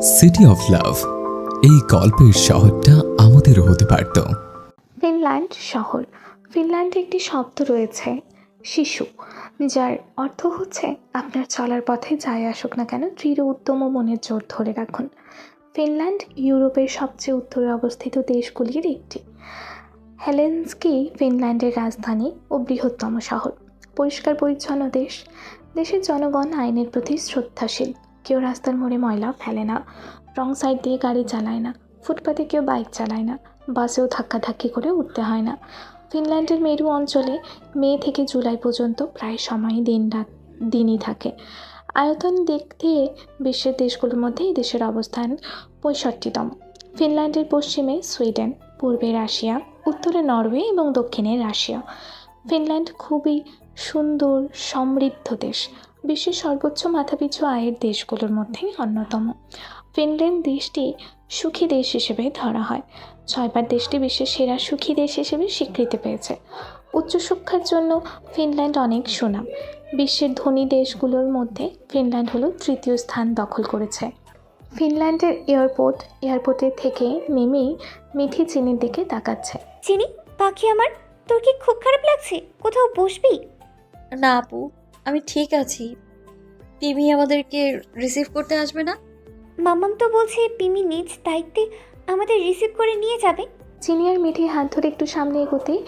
City of love, এই গল্পের শহরটা আমাদেরও হতে পারত। ফিনল্যান্ড শহর। ফিনল্যান্ডে একটি শব্দ রয়েছে, শিশু, যার অর্থ হচ্ছে আপনার চলার পথে যাই আসুক না কেন দৃঢ় উদ্যম ও মনের জোর ধরে রাখুন। ফিনল্যান্ড ইউরোপের সবচেয়ে উত্তরে অবস্থিত দেশগুলির একটি। হেলেনস্কি ফিনল্যান্ডের রাজধানী ও বৃহত্তম শহর। পরিষ্কার পরিচ্ছন্ন দেশ। দেশের জনগণ আইনের প্রতি শ্রদ্ধাশীল। কেউ রাস্তার মোড়ে ময়লা ফেলে না, রং সাইড দিয়ে গাড়ি চালায় না, ফুটপাতে কেউ বাইক চালায় না, বাসেও ধাক্কাধাক্কি করে উঠতে হয় না। ফিনল্যান্ডের মেরু অঞ্চলে মে থেকে জুলাই পর্যন্ত প্রায় সময় দিনই থাকে। আয়তন দিক দিয়ে বিশ্বের দেশগুলোর মধ্যে এই দেশের অবস্থান 65তম। ফিনল্যান্ডের পশ্চিমে সুইডেন, পূর্বে রাশিয়া, উত্তরে নরওয়ে এবং দক্ষিণে রাশিয়া। ফিনল্যান্ড খুবই সুন্দর সমৃদ্ধ দেশ, বিশ্বের সর্বোচ্চ মাথাপিছু আয়ের দেশগুলোর মধ্যে অন্যতম। ফিনল্যান্ড দেশটি সুখী দেশ হিসেবে ধরা হয়। 6বার দেশটি বিশ্বের সেরা সুখী দেশ হিসেবে স্বীকৃতি পেয়েছে। উচ্চশিক্ষার জন্য ফিনল্যান্ড অনেক সুনাম। বিশ্বের ধনী দেশগুলোর মধ্যে ফিনল্যান্ড হলো তৃতীয় স্থান দখল করেছে। ফিনল্যান্ডের এয়ারপোর্টের থেকে নেমেই মিঠি চিনির দিকে তাকাচ্ছে। চিনি, পাখি আমার, তোর কি খুব খারাপ লাগছে? কোথাও বসবি? না আপু, আমি ঠিক আছি। পিমি আমাদেরকে রিসিভ করতে আসবে না? মাম্মাম তো বলছে পিমি নিজ দায়িত্বে আমাদের রিসিভ করে নিয়ে যাবে। চিনি আর মিঠি হাত ধরে একটু সামনে এগোতেই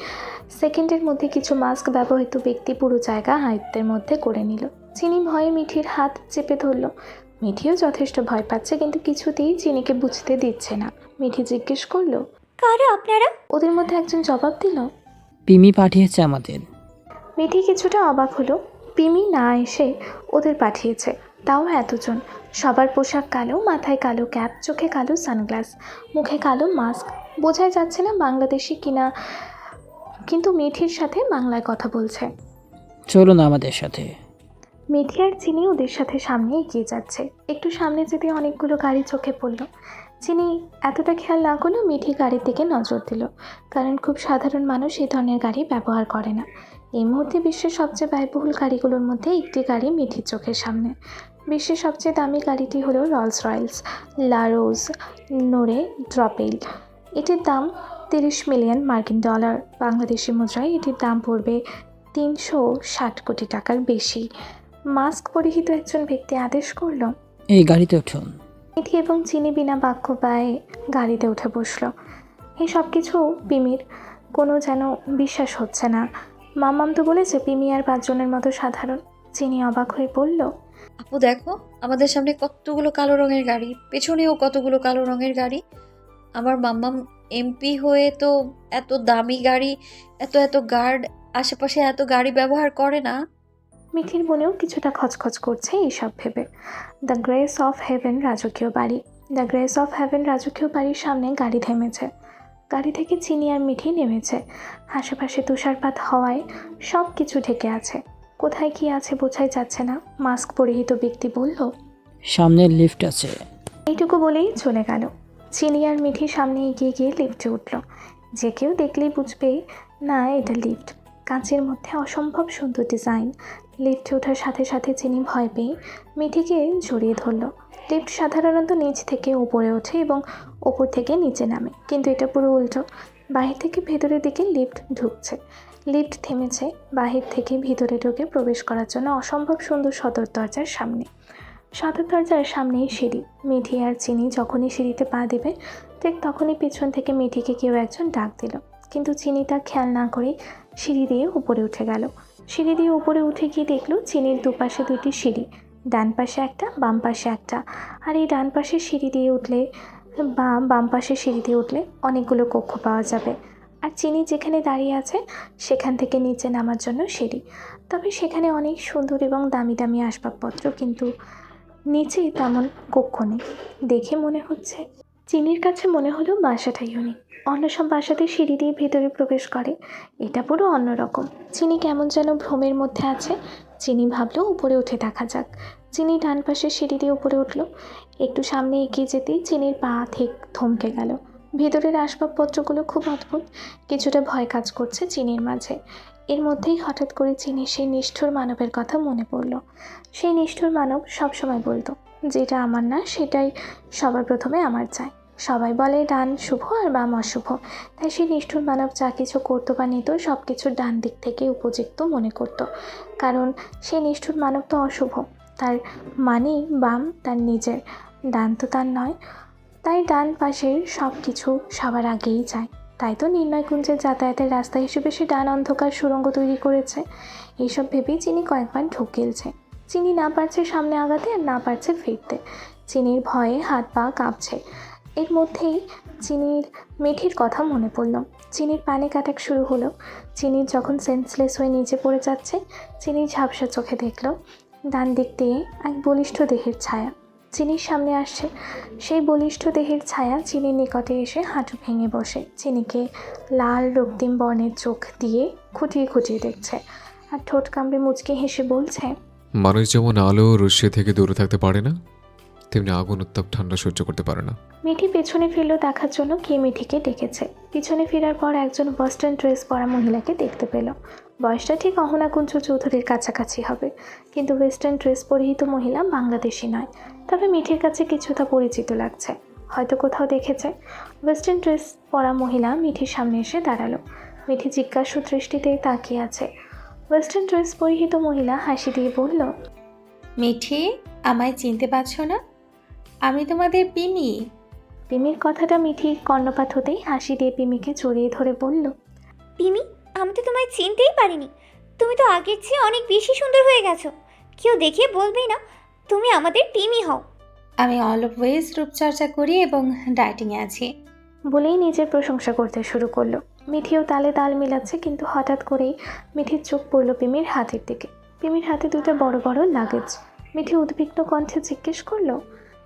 সেকেন্ডের মধ্যে কিছু মাস্ক ব্যবহৃত ব্যক্তি পুরো জায়গা আয়ত্তের মধ্যে করে নিল। চিনি ভয়ে মিঠির হাত চেপে ধরল। মিঠিও যথেষ্ট ভয় পাচ্ছে, কিন্তু কিছুতেই চিনিকে বুঝতে দিচ্ছে না। মিঠি জিজ্ঞেস করলো, কারা আপনারা? ওদের মধ্যে একজন জবাব দিল। পিমি পাঠিয়েছে আমাদের। মিঠি কিছুটা অবাক হলো। পিমি না এসে ওদের পাঠিয়েছে, তাও এতজন। সবার পোশাক কালো, মাথায় কালো ক্যাপ, চোখে কালো সানগ্লাস, মুখে কালো মাস্ক। বোঝাই যাচ্ছে না বাংলাদেশি কিনা, কিন্তু মিঠির সাথে বাংলায় কথা বলছে। চলুন আমাদের সাথে। মিঠি আর চিনি ওদের সাথে সামনে এগিয়ে যাচ্ছে। একটু সামনে যেতে অনেকগুলো গাড়ি চোখে পড়ল। চিনি এতটা খেয়াল না করলেও মিঠি গাড়ির দিকে নজর দিল, কারণ খুব সাধারণ মানুষ এই ধরনের গাড়ি ব্যবহার করে না। এই মুহূর্তে বিশ্বের সবচেয়ে ব্যয়বহুল গাড়িগুলোর মধ্যে একটি গাড়ি মিঠির চোখের সামনে। বিশ্বের সবচেয়ে দামি গাড়িটি হলো রলস রয়েলস লারোজ নোরে ড্রপেল। এটির দাম 30 মিলিয়ন মার্কিন ডলার। বাংলাদেশি মুদ্রায় এটির দাম পড়বে 360 কোটি টাকার বেশি। মাস্ক পরিহিত একজন ব্যক্তি আদেশ করল, এই গাড়িতে উঠুন। মিঠি এবং চিনি বিনা বাক্য ব্যয়ে গাড়িতে উঠে বসল। এই সব কিছু পিমির কোনো যেন বিশ্বাস হচ্ছে না। মামাম তো বলেছে পিমি আর 5 জনের মতো সাধারণ। চিনি অবাক হয়ে বলল, আপু দেখো, আমাদের সামনে কতগুলো কালো রঙের গাড়ি, পেছনেও কতগুলো কালো রঙের গাড়ি। আমার মাম্মাম এমপি হয়ে তো এত দামি গাড়ি, এত এত গার্ড, আশেপাশে এত গাড়ি ব্যবহার করে না। মিঠির মনেও কিছুটা খচখচ করছে এইসব ভেবে। দ্য গ্রেস অফ হেভেন রাজকীয় বাড়ি। দ্য গ্রেস অফ হেভেন রাজকীয় বাড়ির সামনে গাড়ি থেমেছে। গাড়ি থেকে চিনি আর মিঠি নেমেছে। আশেপাশে তুষারপাত হওয়ায় সব কিছু ঢেকে আছে। কোথায় কি আছে বোঝাই যাচ্ছে না। মাস্ক পরিহিত ব্যক্তি বলল, সামনে লিফট আছে। এইটুকু বলেই চলে গেল। চিনি আর মিঠি সামনে এগিয়ে গিয়ে লিফটে উঠল। যে কেউ দেখলেই বুঝবে না এটা লিফট। কাঁচের মধ্যে অসম্ভব সুন্দর ডিজাইন। লিফটে ওঠার সাথে সাথে চিনি ভয় পেয়ে মিঠিকে জড়িয়ে ধরল। লিফট সাধারণত নিচ থেকে উপরে ওঠে এবং ওপর থেকে নিচে নামে, কিন্তু এটা পুরো উল্টো। বাহির থেকে ভেতরের দিকে লিফট ঢুকছে। লিফট থেমেছে বাহির থেকে ভিতরে ঢুকে প্রবেশ করার জন্য অসম্ভব সুন্দর সদর দরজার সামনে। সদর দরজার সামনেই সিঁড়ি। মিঠি আর চিনি যখনই সিঁড়িতে পা দেবে, ঠিক তখনই পিছন থেকে মিঠিকে কেউ একজন ডাক দিল, কিন্তু চিনি তা খেয়াল না করেই সিঁড়ি দিয়ে উপরে উঠে গেল। সিঁড়ি দিয়ে উপরে উঠে গিয়ে দেখলো চিনির দুপাশে 2টি সিঁড়ি, ডান পাশে একটা, বাম পাশে একটা। আর এই ডান পাশে সিঁড়ি দিয়ে উঠলে বা বাম পাশে সিঁড়ি দিয়ে উঠলে অনেকগুলো কক্ষ পাওয়া যাবে। আর চিনি যেখানে দাঁড়িয়ে আছে সেখান থেকে নিচে নামার জন্য সিঁড়ি। তবে সেখানে অনেক সুন্দর এবং দামি দামি আসবাবপত্র, কিন্তু নিচে তেমন কক্ষ নেই। দেখে মনে হচ্ছে, চিনির কাছে মনে হলো বাসাটা ইউনিক। অন্য সব বাসাতে সিঁড়ি দিয়ে ভেতরে প্রবেশ করে, এটা পুরো অন্যরকম। চিনি কেমন যেন ভ্রমের মধ্যে আছে। চিনি ভাবলো উপরে উঠে দেখা যাক। চিনি ডান পাশে সিঁড়ি দিয়ে উপরে উঠল। একটু সামনে এগিয়ে যেতেই চিনির পা ঠিক থমকে গেল। ভেতরের আসবাবপত্রগুলো খুব অদ্ভুত, কিছুটা ভয় কাজ করছে চিনির মাঝে। এর মধ্যেই হঠাৎ করে চিনির সেই নিষ্ঠুর মানবের কথা মনে পড়ল। সেই নিষ্ঠুর মানব সবসময় বলতো, যেটা আমার না সেটাই সবার প্রথমে আমার চাই। সবাই বলে ডান শুভ আর বাম অশুভ, তাই সেই নিষ্ঠুর মানব যা কিছু করতো বা নিত সব কিছু ডান দিক থেকে উপযুক্ত মনে করত, কারণ সেই নিষ্ঠুর মানব তো অশুভ, তার মানে বাম তার নিজের, ডান তো তার নয়। তাই ডান পাশের সব কিছু সবার আগেই চায়। তাই তো নির্ণয়কুঞ্জের যাতায়াতের রাস্তা হিসেবে সে ডান অন্ধকার সুড়ঙ্গ তৈরি করেছে। এইসব ভেবেই চিনি কয়েকবার ঢোক গিলছে। চিনি না পারছে সামনে আগাতে আর না পারছে ফিরতে। চিনির ভয়ে হাত পা কাঁপছে। এর মধ্যেই চিনির মিঠির কথা মনে পড়ল। চিনির প্যানিক অ্যাটাক শুরু হলো। চিনির যখন সেন্সলেস হয়ে নিচে পড়ে যাচ্ছে, চিনি ঝাপসা চোখে দেখল ডান দিক দিয়ে এক বলিষ্ঠ দেহের ছায়া চিনির সামনে আসছে। সেই বলিষ্ঠ দেহের ছায়া চিনির নিকটে এসে হাঁটু ভেঙে বসে চিনিকে লাল রক্তিম বর্ণের চোখ দিয়ে খুঁটিয়ে খুঁটিয়ে দেখছে আর ঠোঁট কামড়ে মুচকে হেসে বলছে, মানুষ যেমন আলো ও রশ্মি থেকে দূরে থাকতে পারে না, তেমনি আগুন উত্তাপ ঠান্ডা সহ্য করতে পারে না। মিঠি পেছনে ফিরল দেখার জন্য কে মিঠিকে ডেকেছে। পিছনে ফেরার পর একজন ওয়েস্টার্ন ড্রেস পরা মহিলাকে দেখতে পেল। বয়সটা ঠিক অহনাকুঞ্জ চৌধুরীর কাছাকাছি হবে, কিন্তু ওয়েস্টার্ন ড্রেস পরিহিত মহিলা বাংলাদেশি নয়। তবে মিঠির কাছে কিছুটা পরিচিত লাগছে, হয়তো কোথাও দেখেছে। ওয়েস্টার্ন ড্রেস পরা মহিলা মিঠির সামনে এসে দাঁড়ালো। মিঠি জিজ্ঞাসু দৃষ্টিতে তাকিয়ে আছে। ওয়েস্টার্ন ড্রেস পরিহিত মহিলা হাসি দিয়ে বলল, মিঠি, আমায় চিনতে পারছো না? আমি তোমাদের পিমি। পিমির কথাটা মিঠি কর্ণপাত হতেই হাসি দিয়ে পিমিকে জড়িয়ে ধরে বলল, পিমি, আমি তো তোমায় চিনতেই পারিনি। তুমি তো আগের চেয়ে অনেক বেশি সুন্দর হয়ে গেছো। কেউ দেখে বলবেই না তুমি আমাদের পিমি হও। আমি অলওয়েজ রূপচর্চা করি এবং ডায়েটিংয়ে আছি। বলেই নিজের প্রশংসা করতে শুরু করলো। মিঠিও তালে তাল মিলাচ্ছে, কিন্তু হঠাৎ করেই মিঠির চোখ পড়ল পিমির হাতের দিকে। পিমির হাতে দুটো বড় বড় লাগেজ। মিঠি উদ্বিগ্ন কণ্ঠে জিজ্ঞেস করলো,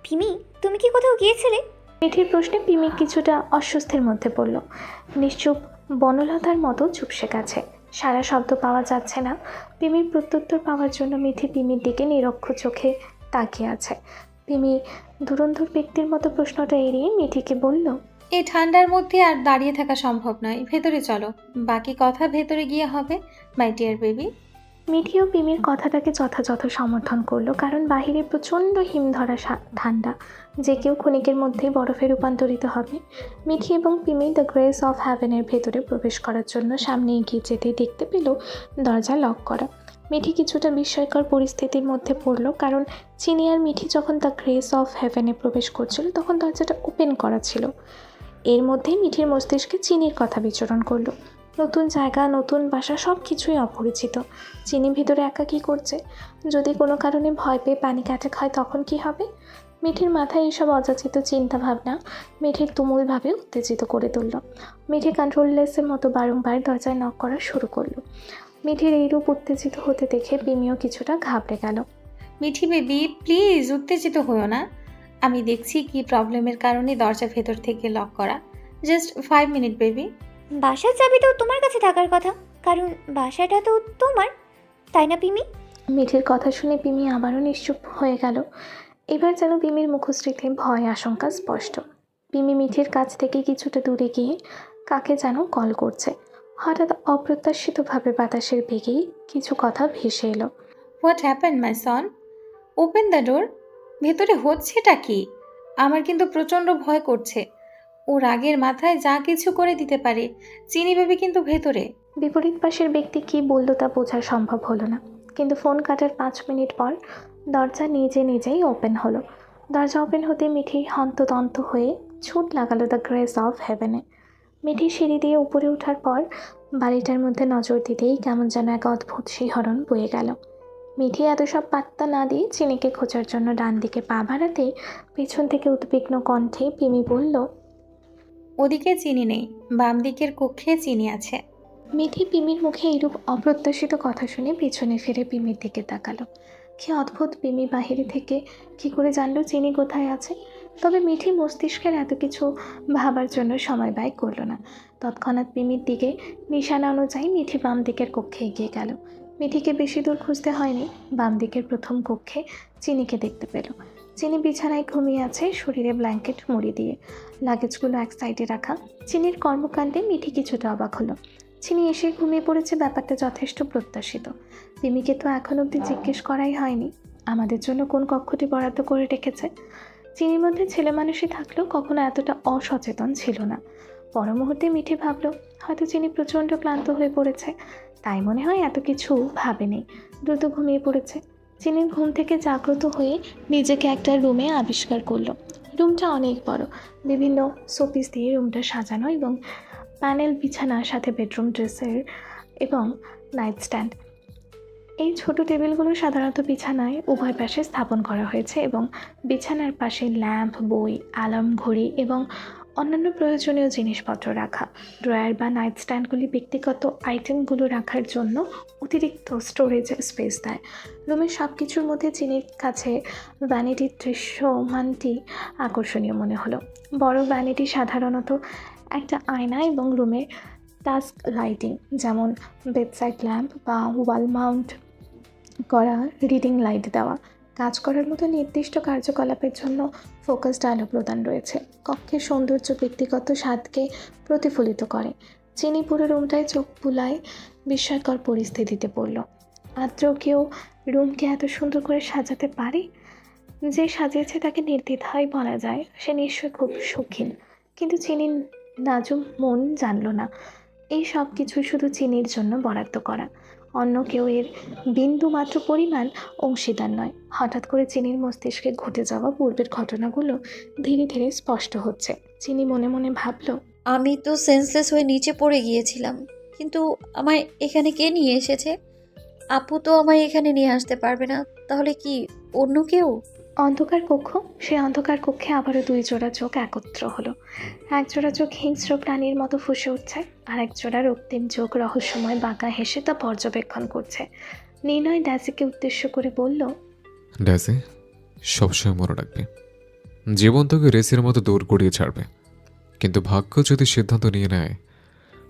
পিমি, তুমি কি কোথাও গিয়েছিলে? মিঠির প্রশ্নে পিমি কিছুটা অস্বস্তির মধ্যে পড়ল। নিশ্চুপ বনলতার মতো চুপসে গেছে, সারা শব্দ পাওয়া যাচ্ছে না। পিমির প্রত্যুত্তর পাওয়ার জন্য মিঠি পিমির দিকে নিরক্ষ চোখে তাকিয়ে আছে। পিমি ধুরন্ধর ব্যক্তির মতো প্রশ্নটা এড়িয়ে মিঠিকে বলল, এই ঠান্ডার মধ্যে আর দাঁড়িয়ে থাকা সম্ভব নয়, ভেতরে চলো। বাকি কথা ভেতরে গিয়ে হবে, মাই ডিয়ার বেবি। মিঠিও পিমির কথাটাকে যথাযথ সমর্থন করলো, কারণ বাহিরে প্রচণ্ড হিমধরা ঠান্ডা, যে কেউ ক্ষণিকের মধ্যেই বরফে রূপান্তরিত হবে। মিঠি এবং পিমি দ্য গ্রেস অফ হ্যাভেনের ভেতরে প্রবেশ করার জন্য সামনে এগিয়ে যেতেই দেখতে পেল দরজা লক করা। মিঠি কিছুটা বিস্ময়কর পরিস্থিতির মধ্যে পড়ল, কারণ চিনি আর মিঠি যখন দ্য গ্রেস অফ হ্যাভেনে প্রবেশ করছিল তখন দরজাটা ওপেন করা ছিল। এর মধ্যেই মিঠির মস্তিষ্কে চিনির কথা বিচরণ করলো। নতুন জায়গা, নতুন বাসা, সব কিছুই অপরিচিত। চিনি ভিতরে একা কী করছে? যদি কোনো কারণে ভয় পেয়ে প্যানিক অ্যাটাক হয় তখন কি হবে? মিঠির মাথায় এইসব অযাচিত চিন্তা ভাবনা মিঠির তুমুলভাবে উত্তেজিত করে তুলল। মিঠি কন্ট্রোললেসের মতো বারংবার দরজায় নক করা শুরু করলো। মিঠির এইরূপ উত্তেজিত হতে দেখে পিমিও কিছুটা ঘাবড়ে গেল। মিঠি বেবি, প্লিজ উত্তেজিত হও না। আমি দেখছি কি প্রবলেমের কারণে দরজা ভেতর থেকে লক করা। Just 5 minute baby. বাসার চাবি তো তোমার কাছে থাকার কথা, কারণ বাসাটা তো তোমার, তাই না পিমি? মিঠির কথা শুনে পিমি আবারও নিশ্চুপ হয়ে গেল। এবার যেন পিমির মুখশ্রীতে ভয় আশঙ্কা স্পষ্ট। পিমি মিঠির কাছ থেকে কিছুটা দূরে গিয়ে কাকে যেন কল করছে। হঠাৎ অপ্রত্যাশিতভাবে বাতাসের বেগেই কিছু কথা ভেসে এলো। What happen my Son? Open the door. ভেতরে হচ্ছেটা কি? আমার কিন্তু প্রচণ্ড ভয় করছে। ও রাগের মাথায় যা কিছু করে দিতে পারে। চিনি বেবি কিন্তু ভেতরে। বিপরীত পাশের ব্যক্তি কী বলল তা বোঝা সম্ভব হলো না, কিন্তু ফোন কাটার 5 মিনিট পর দরজা নিজেই ওপেন হলো। দরজা ওপেন হতে মিঠি হন্তদন্ত হয়ে ছুট লাগালো দ্য গ্রেস অফ হেভেনে। মিঠি সিঁড়ি দিয়ে উপরে ওঠার পর বাড়িটার মধ্যে নজর দিতেই কেমন যেন এক অদ্ভুত শিহরণ বয়ে গেল। মিঠি এত সব পাত্তা না দিয়ে চিনিকে খোঁজার জন্য ডান দিকে পা বাড়াতেই পেছন থেকে উদ্বিগ্ন কণ্ঠে পিমি বলল, ওদিকে চিনি নেই, বাম দিকের কক্ষে চিনি আছে। মিঠি পিমির মুখে এইরূপ অপ্রত্যাশিত কথা শুনে পিছনে ফিরে পিমির দিকে তাকালো। কি অদ্ভুত, পিমি বাহিরে থেকে কি করে জানলো চিনি কোথায় আছে? তবে মিঠি মস্তিষ্কের এত কিছু ভাবার জন্য সময় ব্যয় করলো না। তৎক্ষণাৎ পিমির দিকে নিশানা অনুযায়ী মিঠি বাম দিকের কক্ষে এগিয়ে গেল। মিঠিকে বেশি দূর খুঁজতে হয়নি, বাম দিকের প্রথম কক্ষে চিনিকে দেখতে পেল। চিনি বিছানায় ঘুমিয়ে আছে, শরীরে ব্ল্যাঙ্কেট মুড়ি দিয়ে, লাগেজগুলো এক সাইডে রাখা। চিনির কর্মকাণ্ডে মিঠি কিছুটা অবাক হলো। চিনি এসে ঘুমিয়ে পড়েছে, ব্যাপারটা যথেষ্ট প্রত্যাশিত। পিমিকে তো এখন অবধি জিজ্ঞেস করাই হয়নি। আমাদের জন্য কোন কক্ষটি বরাদ্দ করে রেখেছে। চিনির মধ্যে ছেলে মানুষই থাকলেও কখনো এতটা অসচেতন ছিল না। পর মুহূর্তে মিঠি ভাবলো হয়তো চিনি প্রচণ্ড ক্লান্ত হয়ে পড়েছে, তাই মনে হয় এত কিছু ভাবেনি, দ্রুত ঘুমিয়ে পড়েছে। চিনির ঘুম থেকে জাগ্রত হয়ে নিজেকে একটা রুমে আবিষ্কার করলো। রুমটা অনেক বড়, বিভিন্ন শোপিস দিয়ে রুমটা সাজানো এবং প্যানেল বিছানার সাথে বেডরুম ড্রেসের এবং নাইট স্ট্যান্ড। এই ছোট টেবিলগুলো সাধারণত বিছানায় উভয় পাশে স্থাপন করা হয়েছে এবং বিছানার পাশে ল্যাম্প, বই, অ্যালার্ম ঘড়ি এবং অন্যান্য প্রয়োজনীয় জিনিসপত্র রাখা। ড্রয়ার বা নাইট স্ট্যান্ডগুলি ব্যক্তিগত আইটেমগুলো রাখার জন্য অতিরিক্ত স্টোরেজ স্পেস দেয়। রুমের সব কিছুর মধ্যে চিনির কাছে ভ্যানিটির দৃশ্যমানটি আকর্ষণীয় মনে হলো। বড় ভ্যানিটি সাধারণত একটা আয়না এবং রুমে টাস্ক লাইটিং, যেমন বেডসাইড ল্যাম্প বা ওয়াল মাউন্ট করা রিডিং লাইট দেওয়া। কাজ করার মতো নির্দিষ্ট কার্যকলাপের জন্য ফোকাসড আলো প্রদান রয়েছে। কক্ষের সৌন্দর্য ব্যক্তিগত স্বাদকে প্রতিফলিত করে। চিনি পুরো রুমটায় চোখ বুলায় বিস্ময়কর পরিস্থিতিতে পড়ল। আদ্র কেউ রুমকে এত সুন্দর করে সাজাতে পারে? যে সাজিয়েছে তাকে নির্দ্বিধায় বলা যায় সে নিশ্চয় খুব শৌখিন, কিন্তু চিনির নাজুক মন জানল না এই সব কিছু শুধু চিনির জন্য বরাদ্দ করা। অন্য কেউ এর বিন্দু মাত্র পরিমাণ অংশীদার নয়। হঠাৎ করে চিনির মস্তিষ্কে ঘটে যাওয়া পূর্বের ঘটনাগুলো ধীরে ধীরে স্পষ্ট হচ্ছে। চিনি মনে মনে ভাবল, আমি তো সেন্সলেস হয়ে নিচে পড়ে গিয়েছিলাম, কিন্তু আমায় এখানে কে নিয়ে এসেছে? আপু তো আমায় এখানে নিয়ে আসতে পারবে না, তাহলে কি অন্য কেউ? অন্ধকার কক্ষ। সে অন্ধকার কক্ষে আবারও দুই জোড়া চোখ একত্র হলো। এক জোড়া চোখ হিংস্র প্রাণীর মতো ফুঁসে উঠছে, আর এক জোড়া রক্তিম চোখ রহস্যময় বাঁকা হেসে তা পর্যবেক্ষণ করছে। নির্ণয় ড্যাসিকে উদ্দেশ্য করে বলল, ড্যাসি, সবসময় মনে রাখবে, জীবন তোকে রেসের মতো দৌড় করিয়ে ছাড়বে, কিন্তু ভাগ্য যদি সিদ্ধান্ত নিয়ে নেয়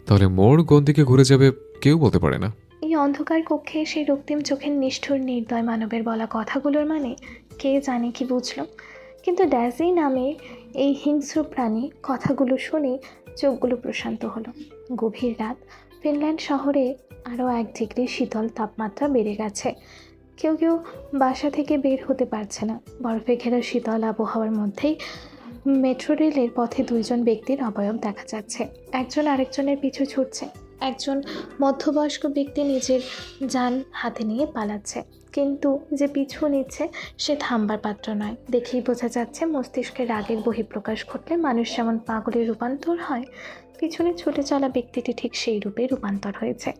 তাহলে মোড় কোন দিকে ঘুরে যাবে কেউ বলতে পারে না। এই অন্ধকার কক্ষে সেই রক্তিম চোখের নিষ্ঠুর নির্দয় মানবের বলা কথাগুলোর মানে কে জানে কি বুঝল, কিন্তু ড্যাসি নামে এই হিংস্র প্রাণী কথাগুলো শুনে চোখগুলো প্রশান্ত হলো। গভীর রাত। ফিনল্যান্ড শহরে আরও 1 ডিগ্রি শীতল তাপমাত্রা বেড়ে গেছে। কেউ কেউ বাসা থেকে বের হতে পারছে না। বরফে ঘেরা শীতল আবহাওয়ার মধ্যেই মেট্রো রেলের পথে 2 জন ব্যক্তির অবয়ব দেখা যাচ্ছে। একজন আরেকজনের পিছু ছুটছে। একজন মধ্যবয়স্ক ব্যক্তি নিজের যান হাতে নিয়ে পালাচ্ছে, কিন্তু যে পিছু নিচ্ছে সে থামবার পাত্র নয়। দেখেই বোঝা যাচ্ছে মস্তিষ্কে রাগের বহিঃপ্রকাশ ঘটলে মানুষ যেমন পাগলে রূপান্তর হয়, পিছনে ছুটে চলা ব্যক্তিটি ঠিক সেই রূপে রূপান্তর হয়েছে।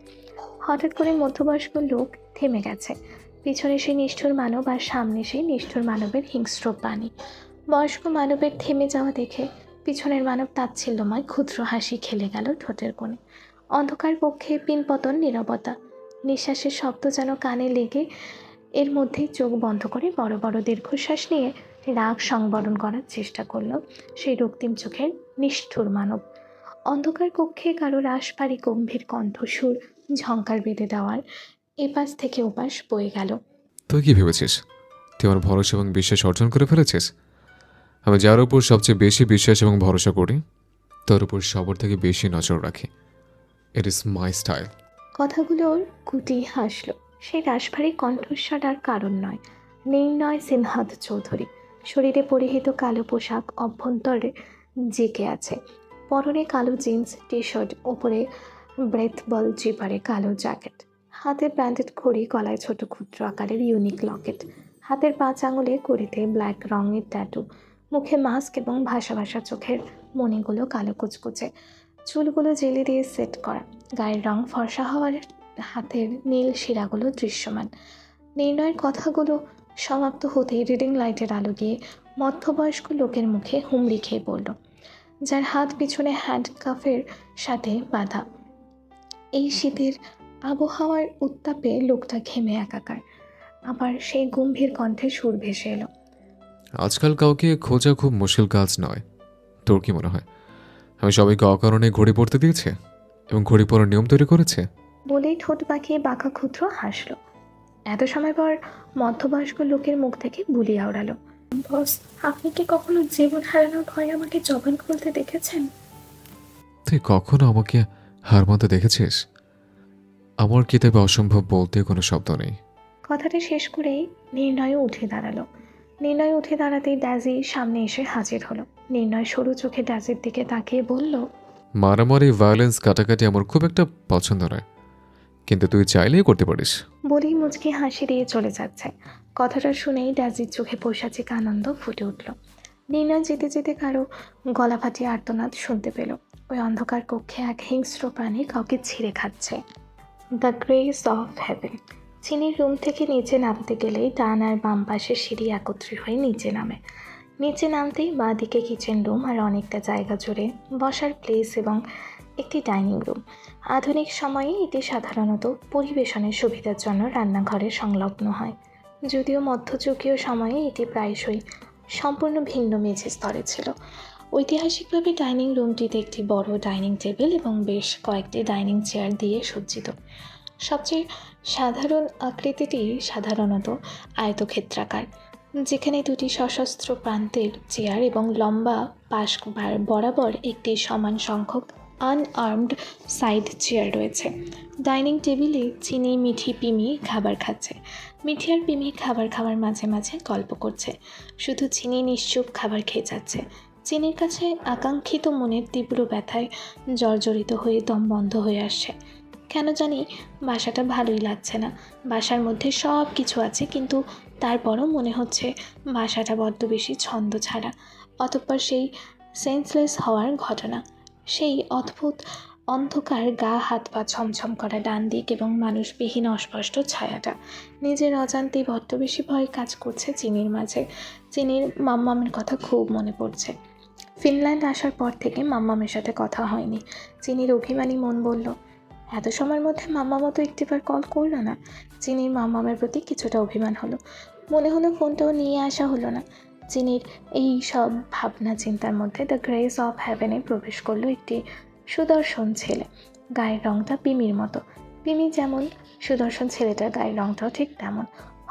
হঠাৎ করে মধ্যবয়স্ক লোক থেমে গেছে। পিছনে সেই নিষ্ঠুর মানব আর সামনে সেই নিষ্ঠুর মানবের হিংস্র প্রাণী। বয়স্ক মানবের থেমে যাওয়া দেখে পিছনের মানব তাচ্ছিল্যময় ক্ষুদ্র হাসি খেলে গেল ঠোঁটের কোণে। অন্ধকার কক্ষে পিনপতন নীরবতা। নিঃশ্বাসের শব্দ যেন কানে লেগে এর মধ্যেই চোখ বন্ধ করে বড় বড় দীর্ঘশ্বাস নিয়ে রাগ সংবরণ করার চেষ্টা করল সেই রক্তিম চোখের নিষ্ঠুর মানব। অন্ধকার কক্ষে কারো রাশপাড়ি গম্ভীর কণ্ঠস্বর ঝংকার বেঁধে দেওয়ার এপাশ থেকে ওপাশ বয়ে গেল। তুই কি ভেবেছিস তুই আমার ভরসা এবং বিশ্বাস অর্জন করে ফেলেছিস? আমি যার উপর সবচেয়ে বেশি বিশ্বাস এবং ভরসা করি তার উপর সবার থেকে বেশি নজর রাখি। It is my style. কথাগুলোর কুটি হাসল। সেই রাশভারী কণ্ঠস্বর আর কারণ নয়, নির্ণয় সিনহাত চৌধুরী। শরীরে পরিহিত কালো পোশাক অভ্যন্তরে জেকে আছে। পরনে কালো জিন্স টি শার্ট, ওপরে ব্রেথ বল জিপারে কালো জ্যাকেট। হাতে ব্র্যান্ডেড ঘড়ি, গলায় ছোট ক্ষুদ্র আকারের ইউনিক লকেট। হাতের 5 আঙুলে ঘড়িতে ব্ল্যাক রঙের ট্যাটু। মুখে মাস্ক এবং ভাসা ভাসা চোখের মণিগুলো কালো কুচকুচে। চুলগুলো জেলে দিয়ে সেট করা। গায়ের রং ফর্সা হওয়ার হাতের নীল শিরাগুলো দৃশ্যমান। নির্ণয়ের কথাগুলো সমাপ্ত হতেই রিডিং লাইটের আলো গিয়ে মধ্যবয়স্ক লোকের মুখে হুমড়ি খেয়ে পড়ল, যার হাত পিছনে হ্যান্ডকাফের সাথে বাঁধা। এই শীতের আবহাওয়ার উত্তাপে লোকটা ঘেমে একাকার। আবার সেই গম্ভীর কণ্ঠে সুর ভেসে এলো, আজকাল কাউকে খোঁজা খুব মুশকিল কাজ নয়। তোর কি মনে হয় আমি সবাইকে অকারণে ঘড়ি পড়তে দিয়েছে এবং ঘড়ি পরার নিয়ম তৈরি করেছে? বলেই ঠোঁট বাঁকিয়ে বাঁকা ক্ষুদ্র হাসল। এত সময় পর মধ্যবয়স্ক লোকের মুখ থেকে বুলি আওড়ালো, বস, আপনি কি কখনো জীবন হারানোর ভয়ে আমাকে জবান খুলতে দেখেছেন? তুই কখনো আমাকে হার মানতে দেখেছিস? আমার কিতাবে অসম্ভব বলতে কোনো শব্দ নেই। কথাটা শেষ করেই নির্ণয় উঠে দাঁড়ালো। নির্ণয় উঠে দাঁড়াতেই ড্যাজি সামনে এসে হাজির হলো। নির্ণয় সরু চোখে ড্যাজির দিকে তাকিয়ে বলল, মারামারি ভায়োলেন্স কাটাকাটি আমার খুব একটা পছন্দ নয়, কিন্তু তুই চাইলেই করতে পারিস। বলেই মুচকি হাসি দিয়ে চলে যাচ্ছে। কথাটা শুনেই ড্যাজির চোখে পৈশাচিক আনন্দ ফুটে উঠল। নির্ণয় যেতে যেতে কারো গলা ফাটিয়ে আর্তনাদ শুনতে পেল। ওই অন্ধকার কক্ষে এক হিংস্র প্রাণী কাউকে ছিঁড়ে খাচ্ছে। The grace of haven. চিনির রুম থেকে নিচে নামতে গেলেই ডান আর বাম পাশে সিঁড়ি একত্রিত হয়ে নিচে নামে। নিচে নামতেই বাঁ দিকে কিচেন রুম আর অনেকটা জায়গা জুড়ে বসার প্লেস এবং একটি ডাইনিং রুম। আধুনিক সময়ে এটি সাধারণত পরিবেশনের সুবিধার জন্য রান্নাঘরে সংলগ্ন হয়, যদিও মধ্যযুগীয় সময়ে এটি প্রায়শই সম্পূর্ণ ভিন্ন মেঝে স্তরে ছিল। ঐতিহাসিকভাবে ডাইনিং রুমটিতে একটি বড় ডাইনিং টেবিল এবং বেশ কয়েকটি ডাইনিং চেয়ার দিয়ে সজ্জিত। সবচেয়ে সাধারণ আকৃতিটি সাধারণত আয়তক্ষেত্রাকার, যেখানে দুটি সশস্ত্র প্রান্তের চেয়ার এবং লম্বা পাশ বরাবর একটি সমান সংখ্যক আনআর্মড সাইড চেয়ার রয়েছে। ডাইনিং টেবিলে চিনি, মিঠি, পিমি খাবার খাচ্ছে। মিঠি আর পিমি খাবার খাওয়ার মাঝে মাঝে গল্প করছে। শুধু চিনি নিশ্চুপ খাবার খেয়ে যাচ্ছে। চিনির কাছে আকাঙ্ক্ষিত মনের তীব্র ব্যথায় জর্জরিত হয়ে দম বন্ধ হয়ে আসছে। কেন জানি বাসাটা ভালোই লাগছে না। বাসার মধ্যে সব কিছু আছে, কিন্তু তারপরও মনে হচ্ছে বাসাটা বড্ড বেশি ছন্দ ছাড়া। অতঃপর সেই সেন্সলেস হওয়ার ঘটনা, সেই অদ্ভুত অন্ধকার, গা হাত পা ছমছম করা ডান দিক এবং মানুষবিহীন অস্পষ্ট ছায়াটা। নিজের অজান্তেই বড্ড বেশি ভয় কাজ করছে চিনির মাঝে। চিনির মাম্মামের কথা খুব মনে পড়ছে। ফিনল্যান্ড আসার পর থেকে মাম্মামের সাথে কথা হয়নি। চিনির অভিমানী মন বলল, এত সময়ের মধ্যে মাম্মা মতো একটিবার কল করলো না। চিনির মাম্মামের প্রতি কিছুটা অভিমান হলো। মনে হলো ফোনটাও নিয়ে আসা হলো না। চিনির এই সব ভাবনা চিন্তার মধ্যে দ্য গ্রেস অফ হেভেনে প্রবেশ করলো একটি সুদর্শন ছেলে। গায়ের রঙটা পিমির মতো। পিমি যেমন, সুদর্শন ছেলেটার গায়ের রঙটাও ঠিক তেমন।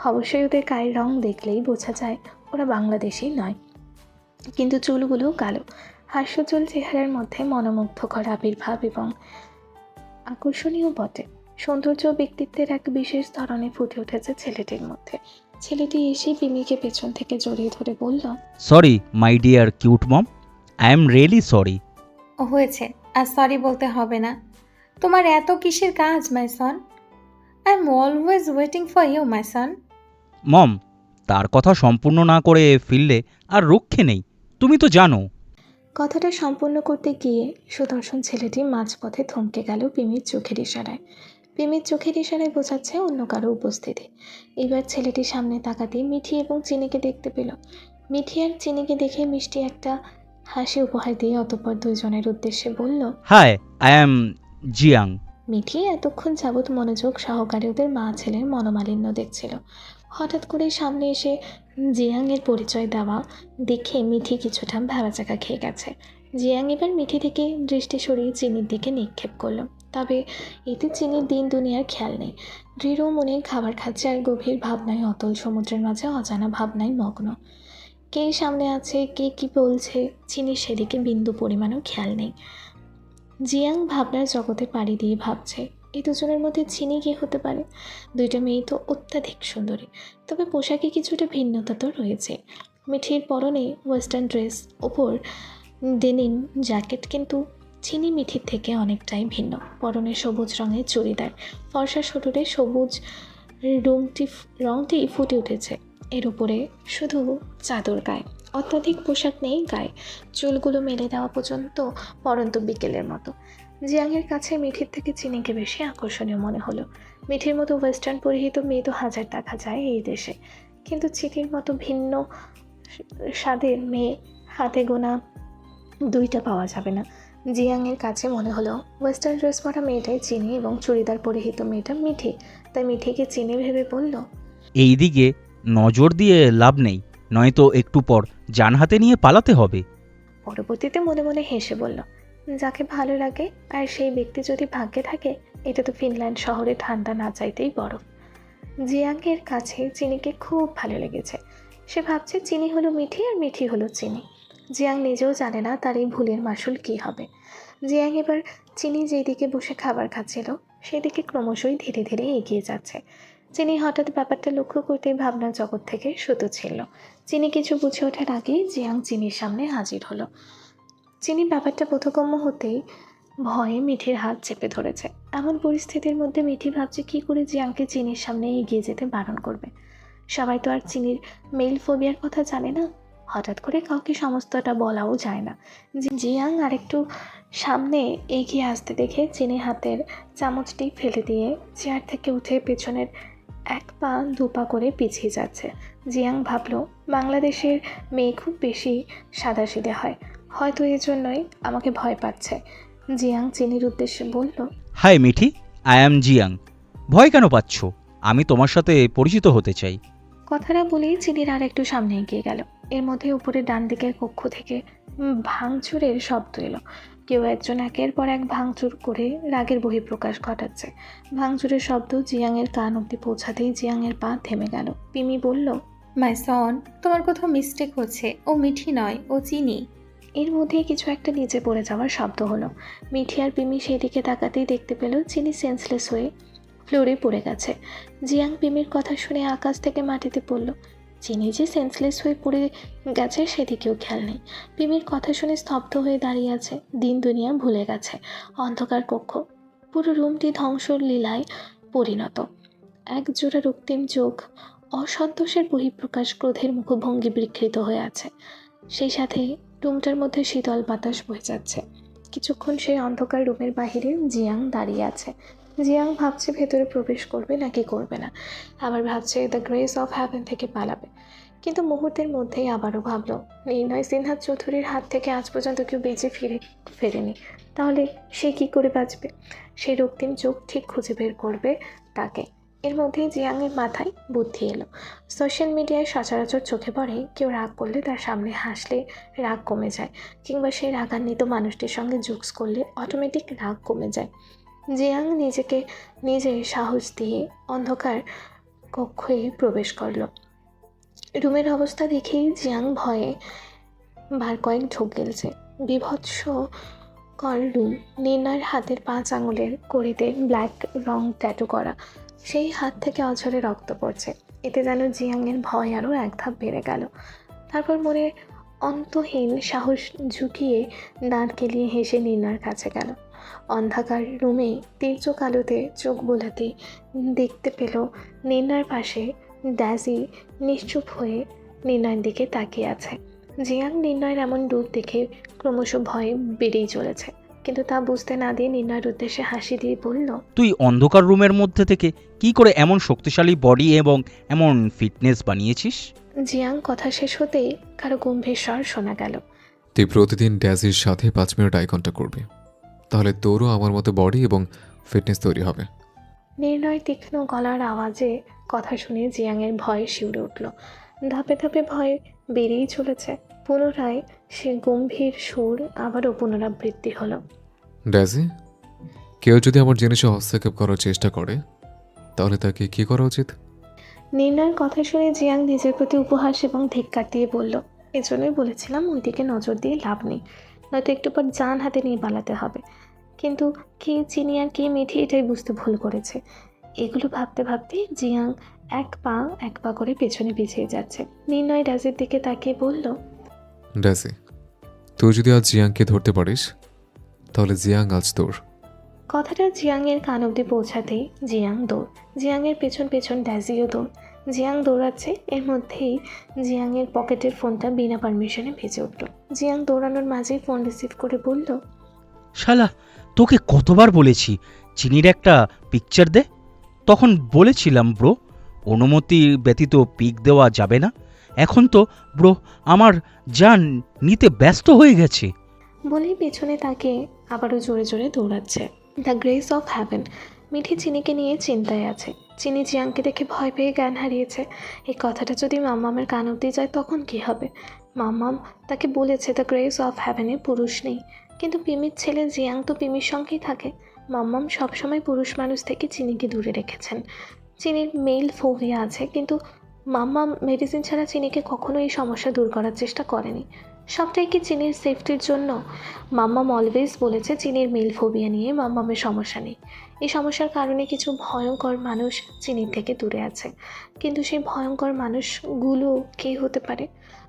অবশ্যই ওদের গায়ের রং দেখলেই বোঝা যায় ওরা বাংলাদেশি নয়, কিন্তু চুলগুলো কালো। হাস্যজ্জ্বল চেহারার মধ্যে মনোমুগ্ধকর আবির্ভাব এবং আকর্ষণীয় বটে। সৌন্দর্য ও ব্যক্তিত্বের এক বিশেষ ধরনে ফুটে উঠেছে ছেলেটির মধ্যে। ছেলেটি এসে পিমিকে পেছন থেকে জড়িয়ে ধরে বলল, sorry my dear cute mom, I am really sorry. হয়েছে, আর সরি বলতে হবে না। তোমার এত কিসের কাজ my son? I am always waiting for you my son. Mom, তার কথা সম্পূর্ণ না করে ফিরলে আর রক্ষে নেই, তুমি তো জানো। কথাটা সম্পূর্ণ করতে গিয়ে সুদর্শন ছেলেটি মাঝপথে থমকে গেল পিমির চোখের ইশারায়। পিমির চোখের ইশারায় বোঝাচ্ছে অন্য কারো উপস্থিতি। এবার ছেলেটি সামনে তাকাতেই মিঠি এবং চিনিকে দেখতে পেল। মিঠি আর চিনিকে দেখে মিষ্টি একটা হাসি উপহার দিয়ে অতঃপর দুইজনের উদ্দেশ্যে বলল, hi, I am Jiang. Mithi এতক্ষণ যাবৎ মনোযোগ সহকারে ওদের মা ছেলের মনোমালিন্য দেখছিল। হঠাৎ করে সামনে এসে জিয়াংয়ের পরিচয় দেওয়া দেখে মিঠি কিছুটা ভ্যাবাচাকা খেয়ে গেছে। জিয়াং এবার মিঠি থেকে দৃষ্টি সরিয়ে চিনির দিকে নিক্ষেপ করলো। তবে এতে চিনির দিন দুনিয়ার খেয়াল নেই। দৃঢ় মনে খাবার খাচ্ছে আর গভীর ভাবনায় অতল সমুদ্রের মাঝে অজানা ভাবনায় মগ্ন। কে সামনে আছে, কে কী বলছে, চিনির সেদিকে বিন্দু পরিমাণও খেয়াল নেই। জিয়াং ভাবনার জগতে পাড়ি দিয়ে ভাবছে, এই দুজনের মধ্যে চিনি কে হতে পারে? দুইটা মেয়ে তো অত্যাধিক সুন্দরী, তবে পোশাকে কিছুটা ভিন্নতা তো রয়েছে। মিঠির পরনে ওয়েস্টার্ন ড্রেস, ওপর ডেনিম জ্যাকেট, কিন্তু চিনি মিঠির থেকে অনেকটাই ভিন্ন। পরনে সবুজ রঙের চুড়িদার, ফর্সা শরীরে সবুজ রংটি ফুটে উঠেছে। এর উপরে শুধু চাদর গায়ে, অত্যাধিক পোশাক নেই গায়ে, চুলগুলো মেলে দেওয়া পর্যন্ত পরন্ত বিকেলের মতো। জিয়াংয়ের কাছে মিঠির থেকে চিনিকে বেশি আকর্ষণীয় মনে হলো। মিঠির মতো ওয়েস্টার্ন পরিহিত মেয়ে তো হাজার দেখা যায় এই দেশে, কিন্তু চিনির মতো ভিন্ন স্বাদের মেয়ে হাতে গোনা দুইটা পাওয়া যাবে না। জিয়াংয়ের কাছে মনে হলো ওয়েস্টার্ন ড্রেস পরা মেয়েটাই চিনি এবং চুড়িদার পরিহিত মেয়েটা মিঠি। তাই মিঠিকে চিনি ভেবে বলল, এই দিকে নজর দিয়ে লাভ নেই, নয়তো একটু পর জান হাতে নিয়ে পালাতে হবে। পরবর্তীতে মনে মনে হেসে বলল, যাকে ভালো লাগে আর সেই ব্যক্তি যদি ভাগ্যে থাকে, এটা তো ফিনল্যান্ড শহরে ঠান্ডা না চাইতেই বড়। জিয়াংয়ের কাছে চিনিকে খুব ভালো লেগেছে। সে ভাবছে চিনি হলো মিঠি আর মিঠি হলো চিনি। জিয়াং নিজেও জানে না তার এই ভুলের মাসুল কী হবে। জিয়াং এবার চিনি যেদিকে বসে খাবার খাচ্ছিল সেদিকে ক্রমশই ধীরে ধীরে এগিয়ে যাচ্ছে। চিনি হঠাৎ ব্যাপারটা লক্ষ্য করতে ভাবনার জগৎ থেকে শুধু ছিল। চিনি কিছু বুঝে ওঠার আগেই জিয়াং চিনির সামনে হাজির হলো। চিনি ব্যাপারটা বোধগম্য হতেই ভয়ে মিঠির হাত চেপে ধরেছে। এমন পরিস্থিতির মধ্যে মিঠি ভাবছে কী করে জিয়াংকে চিনির সামনে এগিয়ে যেতে বারণ করবে। সবাই তো আর চিনির মেল ফোবিয়ার কথা জানে না। হঠাৎ করে কাউকে সমস্তটা বলাও যায় না। জিয়াং আরেকটু সামনে এগিয়ে আসতে দেখে চিনি হাতের চামচটি ফেলে দিয়ে চেয়ার থেকে উঠে পেছনের 1 পা 2 পা করে পিছিয়ে যাচ্ছে। জিয়াং ভাবল বাংলাদেশের মেয়ে খুব বেশি সাদাসিধে হয়, হয়তো এই জন্যই আমাকে ভয় পাচ্ছে। জিয়াং চিনির উদ্দেশ্যে বলল, hi Mithi, I am Jiang. ভয় কেন পাচ্ছ? আমি তোমার সাথে পরিচিত হতে চাই। কথাটা বলেই চিনির আর একটু সামনে এগিয়ে গেল। এর মধ্যে উপরে ডান দিকের কক্ষ থেকে ভাঙচুরের শব্দ এলো। কেউ একজন একের পর এক ভাঙচুর করে রাগের বহিঃপ্রকাশ ঘটাচ্ছে। ভাঙচুরের শব্দ জিয়াংয়ের কান অব্দি পৌঁছাতেই জিয়াংয়ের পা থেমে গেল। পিমি বলল, মাই সন, তোমার কোথাও মিস্টেক হচ্ছে। ও মিঠি নয়, ও চিনি। এর মধ্যেই কিছু একটা নিচে পড়ে যাওয়ার শব্দ হলো। মিঠি আর পিমি সেই দিকে তাকাতেই দেখতে পেল চিনি সেন্সলেস হয়ে ফ্লোরে পড়ে গেছে। জিয়াং পিমির কথা শুনে আকাশ থেকে মাটিতে পড়ল। চিনি যে সেন্সলেস হয়ে পড়ে গেছে সেদিকেও খেয়াল নেই। পিমির কথা শুনে স্তব্ধ হয়ে দাঁড়িয়ে আছে। দিন দুনিয়া ভুলে গেছে। অন্ধকার কক্ষ, পুরো রুমটি ধ্বংসর লীলায় পরিণত। এক জোড়া রক্তিম চোখ, অসন্তোষের বহিঃপ্রকাশ, ক্রোধের মুখভঙ্গি বিকৃত হয়ে আছে। সেই সাথে রুমটার মধ্যে শীতল বাতাস বয়ে যাচ্ছে। কিছুক্ষণ সেই অন্ধকার রুমের বাহিরে জিয়াং দাঁড়িয়ে আছে। জিয়াং ভাবছে ভেতরে প্রবেশ করবে নাকি করবে না, আবার ভাবছে দ্য গ্রেস অফ হ্যাভেন থেকে পালাবে। কিন্তু মুহূর্তের মধ্যেই আবারও ভাবলো নির্ণয় সিনহা চৌধুরীর হাত থেকে আজ পর্যন্ত কেউ বেঁচে ফেরেনি, তাহলে সে কি করে বাঁচবে? সেই রক্তিম চোখ ঠিক খুঁজে বের করবে তাকে। এর মধ্যেই জিয়াংয়ের মাথায় বুদ্ধি এলো। সোশ্যাল মিডিয়ায় সচরাচর চোখে পড়ে কেউ রাগ করলে তার সামনে হাসলে রাগ কমে যায়, কিংবা সেই রাগান্বিত মানুষটির সঙ্গে জোকস করলে অটোমেটিক রাগ কমে যায়। জিয়াং নিজেকে নিজে সাহস দিয়ে অন্ধকার কক্ষে প্রবেশ করলো। রুমের অবস্থা দেখেই জিয়াং ভয়ে বার কয়েক ঢোক গেলছে। বিভৎস কর রুম। নির্ণয়ের হাতের 5 আঙুলের কড়িতে ব্ল্যাক রং ট্যাটু করা। সেই হাত থেকে অঝরে রক্ত পড়ছে। এতে যেন জিয়াংয়ের ভয় আরও এক ধাপ বেড়ে গেল। তারপর মনে অন্তহীন সাহস ঝুঁকিয়ে দাঁত কেলিয়ে হেসে নির্ণয়ের কাছে গেল। অন্ধকার রুমে তীর্যক আলোতে চোখ বোলাতে দেখতে পেল নির্ণয়ের পাশে ড্যাজি নিশ্চুপ হয়ে নির্ণয়ের দিকে তাকিয়ে আছে। জিয়াং নির্ণয়ের এমন রূপ দেখে ক্রমশ ভয় বেড়েই চলেছে, কিন্তু তা বুঝতে না দিয়ে নির্ণয়ের উদ্দেশ্যে হাসি দিয়ে বলল, তুই অন্ধকার রুমের মধ্যে থেকে কি করে এমন শক্তিশালী বডি এবং এমন ফিটনেস বানিয়েছিস? জিয়াং কথা শেষ হতেই কারো গম্ভীর স্বর শোনা গেল, তুই প্রতিদিন ড্যাজির সাথে 5 মিনিট আই কন্ট্যাক্ট করবি, তাহলে তোরও আমার মতো বডি এবং ফিটনেস তৈরি হবে। নির্ণয় তীক্ষ্ণ গলার আওয়াজে কথা শুনে জিয়াংয়ের ভয় শিউরে উঠল। ধাপে ধাপে ভয় বেড়েই চলেছে। পুনরায় সে গম্ভীর সুর আবারও পুনরাবৃত্তি হলো, ড্যাজি, কেউ যদি আমার জিনিসে হস্তক্ষেপ করার চেষ্টা করে তাহলে তাকে কী করা উচিত? নির্ণয়ের কথা শুনে জিয়াং নিজের প্রতি উপহাস এবং ধিক্কার দিয়ে বলল, এজন্যই বলেছিলাম ওই দিকে নজর দিয়ে লাভ নেই, নয়তো একটু পর জান হাতে নিয়ে পালাতে হবে। কিন্তু কে চিনি আর কে মিঠি এটাই বুঝতে ভুল করেছে। এগুলো ভাবতে ভাবতে জিয়াং এক পা করে পেছনে পিছিয়ে যাচ্ছে। নির্ণয় ড্যাজির দিকে তাকিয়ে বলল, ড্যাজি, তুই যদি আজ জিয়াংকে ধরতে পারিস তাহলে জিয়াং আজ তোর। কথাটা জিয়াংয়ের কান অব্দি পৌঁছাতেই জিয়াং দৌড়। জিয়াংয়ের পেছন পেছন ড্যাজিও দৌড়। জিয়াং দৌড়াচ্ছে, এর মধ্যেই জিয়াংয়ের পকেটের ফোনটা বিনা পারমিশনে ভেজে উঠল। জিয়াং দৌড়ানোর মাঝেই ফোন রিসিভ করে বলল, শালা, তোকে কতবার বলেছি চিনির একটা পিকচার দে। তখন বলেছিলাম ব্রো, অনুমতি ব্যতীত পিক দেওয়া যাবে না। এখন তো ব্রো আমার জান নিতে ব্যস্ত হয়ে গেছে। বলেই পেছনে তাকে আবারও জোরে জোরে দৌড়াচ্ছে। The grace of heaven. Mithi চিনিকে নিয়ে চিন্তায় আছে। চিনি জিয়াংকে দেখে ভয় পেয়ে জ্ঞান হারিয়েছে। এই কথাটা যদি মাম্মামের কান অব্দি যায় তখন কী হবে? মাম্মাম তাকে বলেছে দ্য গ্রেস অফ হ্যাভেনে পুরুষ নেই, কিন্তু পিমির ছেলে জিয়াং তো পিমির সঙ্গেই থাকে। মাম্মাম সবসময় পুরুষ মানুষ থেকে চিনিকে দূরে রেখেছেন। চিনির মেল ফোবিয়া আছে, কিন্তু মাম্মাম মেডিসিন ছাড়া চিনিকে কখনো এই সমস্যা দূর করার চেষ্টা করেনি। সবটাই কি চিনির সেফটির জন্য? মাম্মাম অলওয়েজ বলেছে চিনির মেল ফোবিয়া নিয়ে মাম্মামের সমস্যা নেই। এই সমস্যার কারণে কিছু ভয়ঙ্কর মানুষ চিনির থেকে দূরে আছে, কিন্তু সেই ভয়ঙ্কর মানুষগুলো কে হতে পারে?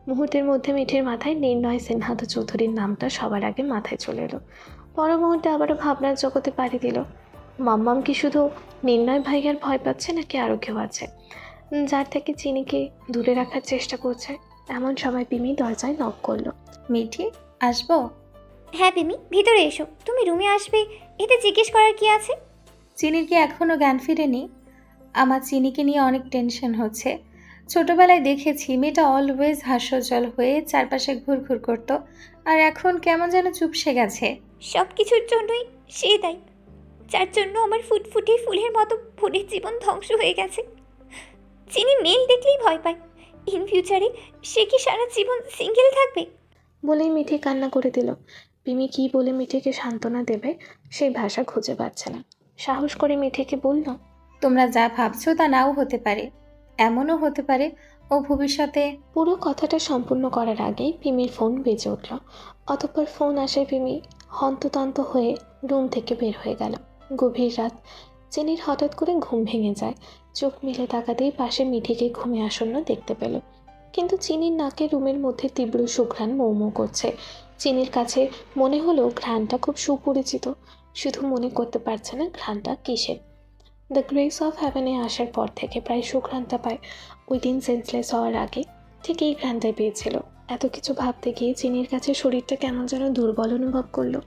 মুহূর্তের মধ্যে মিঠির মাথায় নির্ণয় সিনহাত চৌধুরীর নামটা সবার আগে মাথায় চলে এলো। পর মুহূর্তে আবারও ভাবনার জগতে পাড়ি দিল। মাম্মাম কি শুধু নির্ণয় ভাইয়ার ভয় পাচ্ছে, নাকি আরও কেউ আছে যার থেকে চিনিকে দূরে রাখার চেষ্টা করছে? এমন সময় পিমি দরজায় নক করলো। মিঠি, আসবো? হ্যাঁ পিমি, ভিতরে এসো। তুমি রুমে আসবে, এতে জিজ্ঞেস করার কি আছে? চিনির কি এখনও জ্ঞান ফিরেনি? আমার চিনিকে নিয়ে অনেক টেনশন হচ্ছে। ছোটবেলায় দেখেছি মেয়েটা অলওয়েজ হাস্যোজ্জ্বল হয়ে চারপাশে ঘুরঘুর করতো, আর এখন কেমন যেন চুপসে গেছে। সব কিছুর জন্যই সে দায়ী, যার জন্য আমার ফুটফুটে ফুলের মতো বোনের জীবন ধ্বংস হয়ে গেছে। চিনি মেল দেখলেই ভয় পায়। ইন ফিউচারে সে কি সারা জীবন সিঙ্গেল থাকবে? বলেই মিঠি কান্না করে দিল। পিমি কি বলে মিঠিকে সান্ত্বনা দেবে সেই ভাষা খুঁজে পাচ্ছে না। সাহস করে মিঠিকে বলল, তোমরা যা ভাবছো তা নাও হতে পারে, এমনও হতে পারে ও ভবিষ্যতে। পুরো কথাটা সম্পূর্ণ করার আগেই পিমির ফোন বেজে উঠল। অতঃপর ফোন আসায় পিমি হন্ততন্ত হয়ে রুম থেকে বের হয়ে গেল। গভীর রাত, চিনির হঠাৎ করে ঘুম ভেঙে যায়। চোখ মেলে তাকাতেই পাশে মিঠিকে ঘুমে আসন্ন দেখতে পেল, কিন্তু চিনির নাকে রুমের মধ্যে তীব্র সুঘ্রাণ মৌমৌ করছে। চিনির কাছে মনে হলো ঘ্রাণটা খুব সুপরিচিত, শুধু মনে করতে পারছে না ঘ্রাণটা কিসের। দ্য গ্রেস অফ হ্যাভেনে আসার পর থেকে প্রায় সুঘ্রাণটা পায়। ওই দিন সেন্সলেস হওয়ার আগে ঠিক এই ঘ্রাণটাই পেয়েছিল। এত কিছু ভাবতে গিয়ে চিনির কাছে শরীরটা কেমন যেন দুর্বল অনুভব করলো।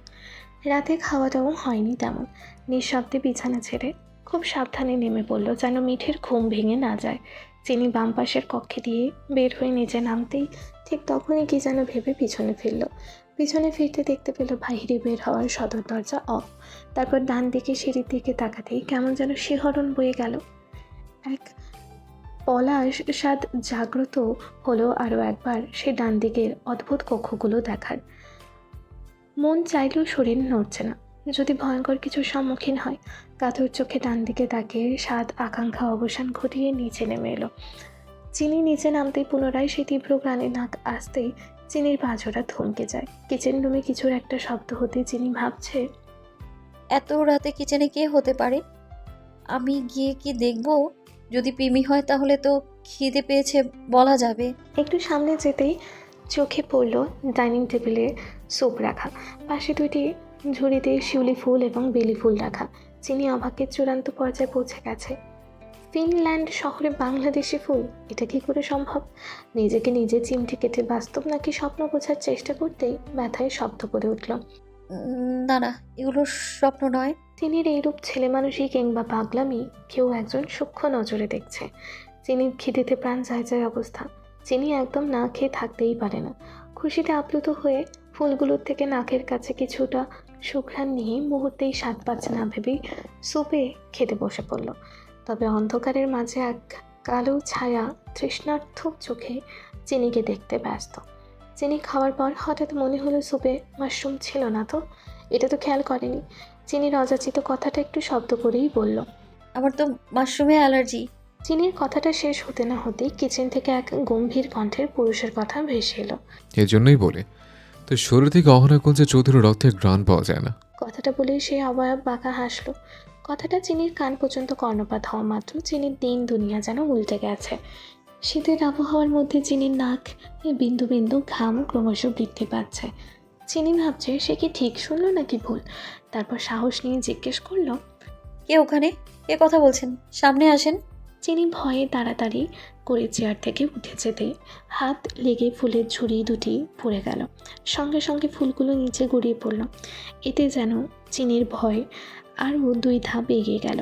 রাতে খাওয়াটাও হয়নি তেমন। নিঃশব্দে বিছানা ছেড়ে খুব সাবধানে নেমে পড়ল, যেন মিঠের ঘুম ভেঙে না যায়। চিনি বাম পাশের কক্ষে দিয়ে বের হয়ে নিচে নামতেই ঠিক তখনই কি যেন ভেবে পিছনে ফিরল। পিছনে ফিরতে দেখতে পেল বাইরে বের হওয়ার সদর দরজা অফ। তারপর ডান দিকে সিঁড়ির দিকে তাকাতেই কেমন যেন শিহরণ বয়ে গেল। এক পলাশ স্বাদ জাগ্রত হলো আরও একবার সে ডান দিকের অদ্ভুত কক্ষগুলো দেখার। মন চাইলেও শরীর নড়ছে না। যদি ভয়ঙ্কর কিছুর সম্মুখীন হয়। কাতর চোখে ডান দিকে তাকিয়ে স্বাদ আকাঙ্ক্ষা অবসান ঘটিয়ে নিচে নেমে এলো। চিনি নিচে নামতেই পুনরায় সেই তীব্র প্রাণে নাক আসতেই চিনির পাঁজরা থমকে যায়। কিচেন রুমে কিছুর একটা শব্দ হতে চিনি ভাবছে, এত রাতে কিচেনে কে হতে পারে? আমি গিয়ে কি দেখব? যদি পিমি হয় তাহলে তো খিদে পেয়েছে বলা যাবে। একটু সামনে যেতেই চোখে পড়ল ডাইনিং টেবিলে স্যুপ রাখা, পাশে দুইটি ঝুড়িতে শিউলি ফুল এবং বেলি ফুল রাখা। চিনি অবাকের চূড়ান্ত পর্যায়ে পৌঁছে গেছে। ফিনল্যান্ড শহরে বাংলাদেশি ফুল, এটা কি করে সম্ভব? নিজেকে নিজে চিমটি কেটে বাস্তব নাকি স্বপ্ন বোঝার চেষ্টা করতেই ব্যথায় শব্দ করে উঠল। না না, এগুলো স্বপ্ন নয়। চিনির এইরূপ ছেলে মানুষই কিংবা পাগলামি কেউ একজন সূক্ষ্ম নজরে দেখছে। চিনির খিদেতে প্রাণ যায় যায় অবস্থা। চিনি একদম না খেয়ে থাকতেই পারে না। খুশিতে আপ্লুত হয়ে ফুলগুলোর থেকে নাকের কাছে কিছুটা সুঘ্রাণ নিয়ে মুহূর্তেই স্বাদ পাচ্ছে না ভেবেই সুপে খেতে বসে পড়ল। তবে অন্ধকারের মাঝে এক কালো ছায়া তৃষ্ণার্থ চোখে চিনিকে দেখতে ব্যস্ত। চিনি খাওয়ার পর হঠাৎ মনে হলো সুপে মাশরুম ছিল না তো। এটা তো খেয়াল করেনি। চিনির অযাচিত কথাটা একটু শব্দ করেই বলল, আমার তো মাশরুমে অ্যালার্জি। চিনির কথাটা শেষ হতে না হতেই কিচেন থেকে এক গম্ভীর কণ্ঠের পুরুষের কথা ভেসে এলো। এজন্যই বলে তো শরীর থেকে অহনা কুঞ্জে চৌধুরীর রক্তের ঘ্রাণ পাওয়া যায় না। কথাটা বলেই সে অবয়ব বাঁকা হাসলো। কথাটা চিনির কান পর্যন্ত কর্ণপাত হওয়া মাত্র চিনির দিন দুনিয়া যেন উল্টে গেছে। শীতের আবহাওয়ার মধ্যে চিনির নাক বিন্দু বিন্দু ঘাম ক্রমশ বৃদ্ধি পাচ্ছে। চিনি ভাবছে সে কি ঠিক শুনলো নাকি ভুল। তারপর সাহস নিয়ে জিজ্ঞেস করলো, কে ওখানে? কে কথা বলছেন? সামনে আসেন। চিনি ভয়ে তাড়াতাড়ি করে চেয়ার থেকে উঠে যেতে হাত লেগে ফুলের ঝুড়ি দুটি পড়ে গেল। সঙ্গে সঙ্গে ফুলগুলো নিচে গড়িয়ে পড়ল। এতে যেন চিনির ভয় আরও 2 ধাপ এগিয়ে গেল।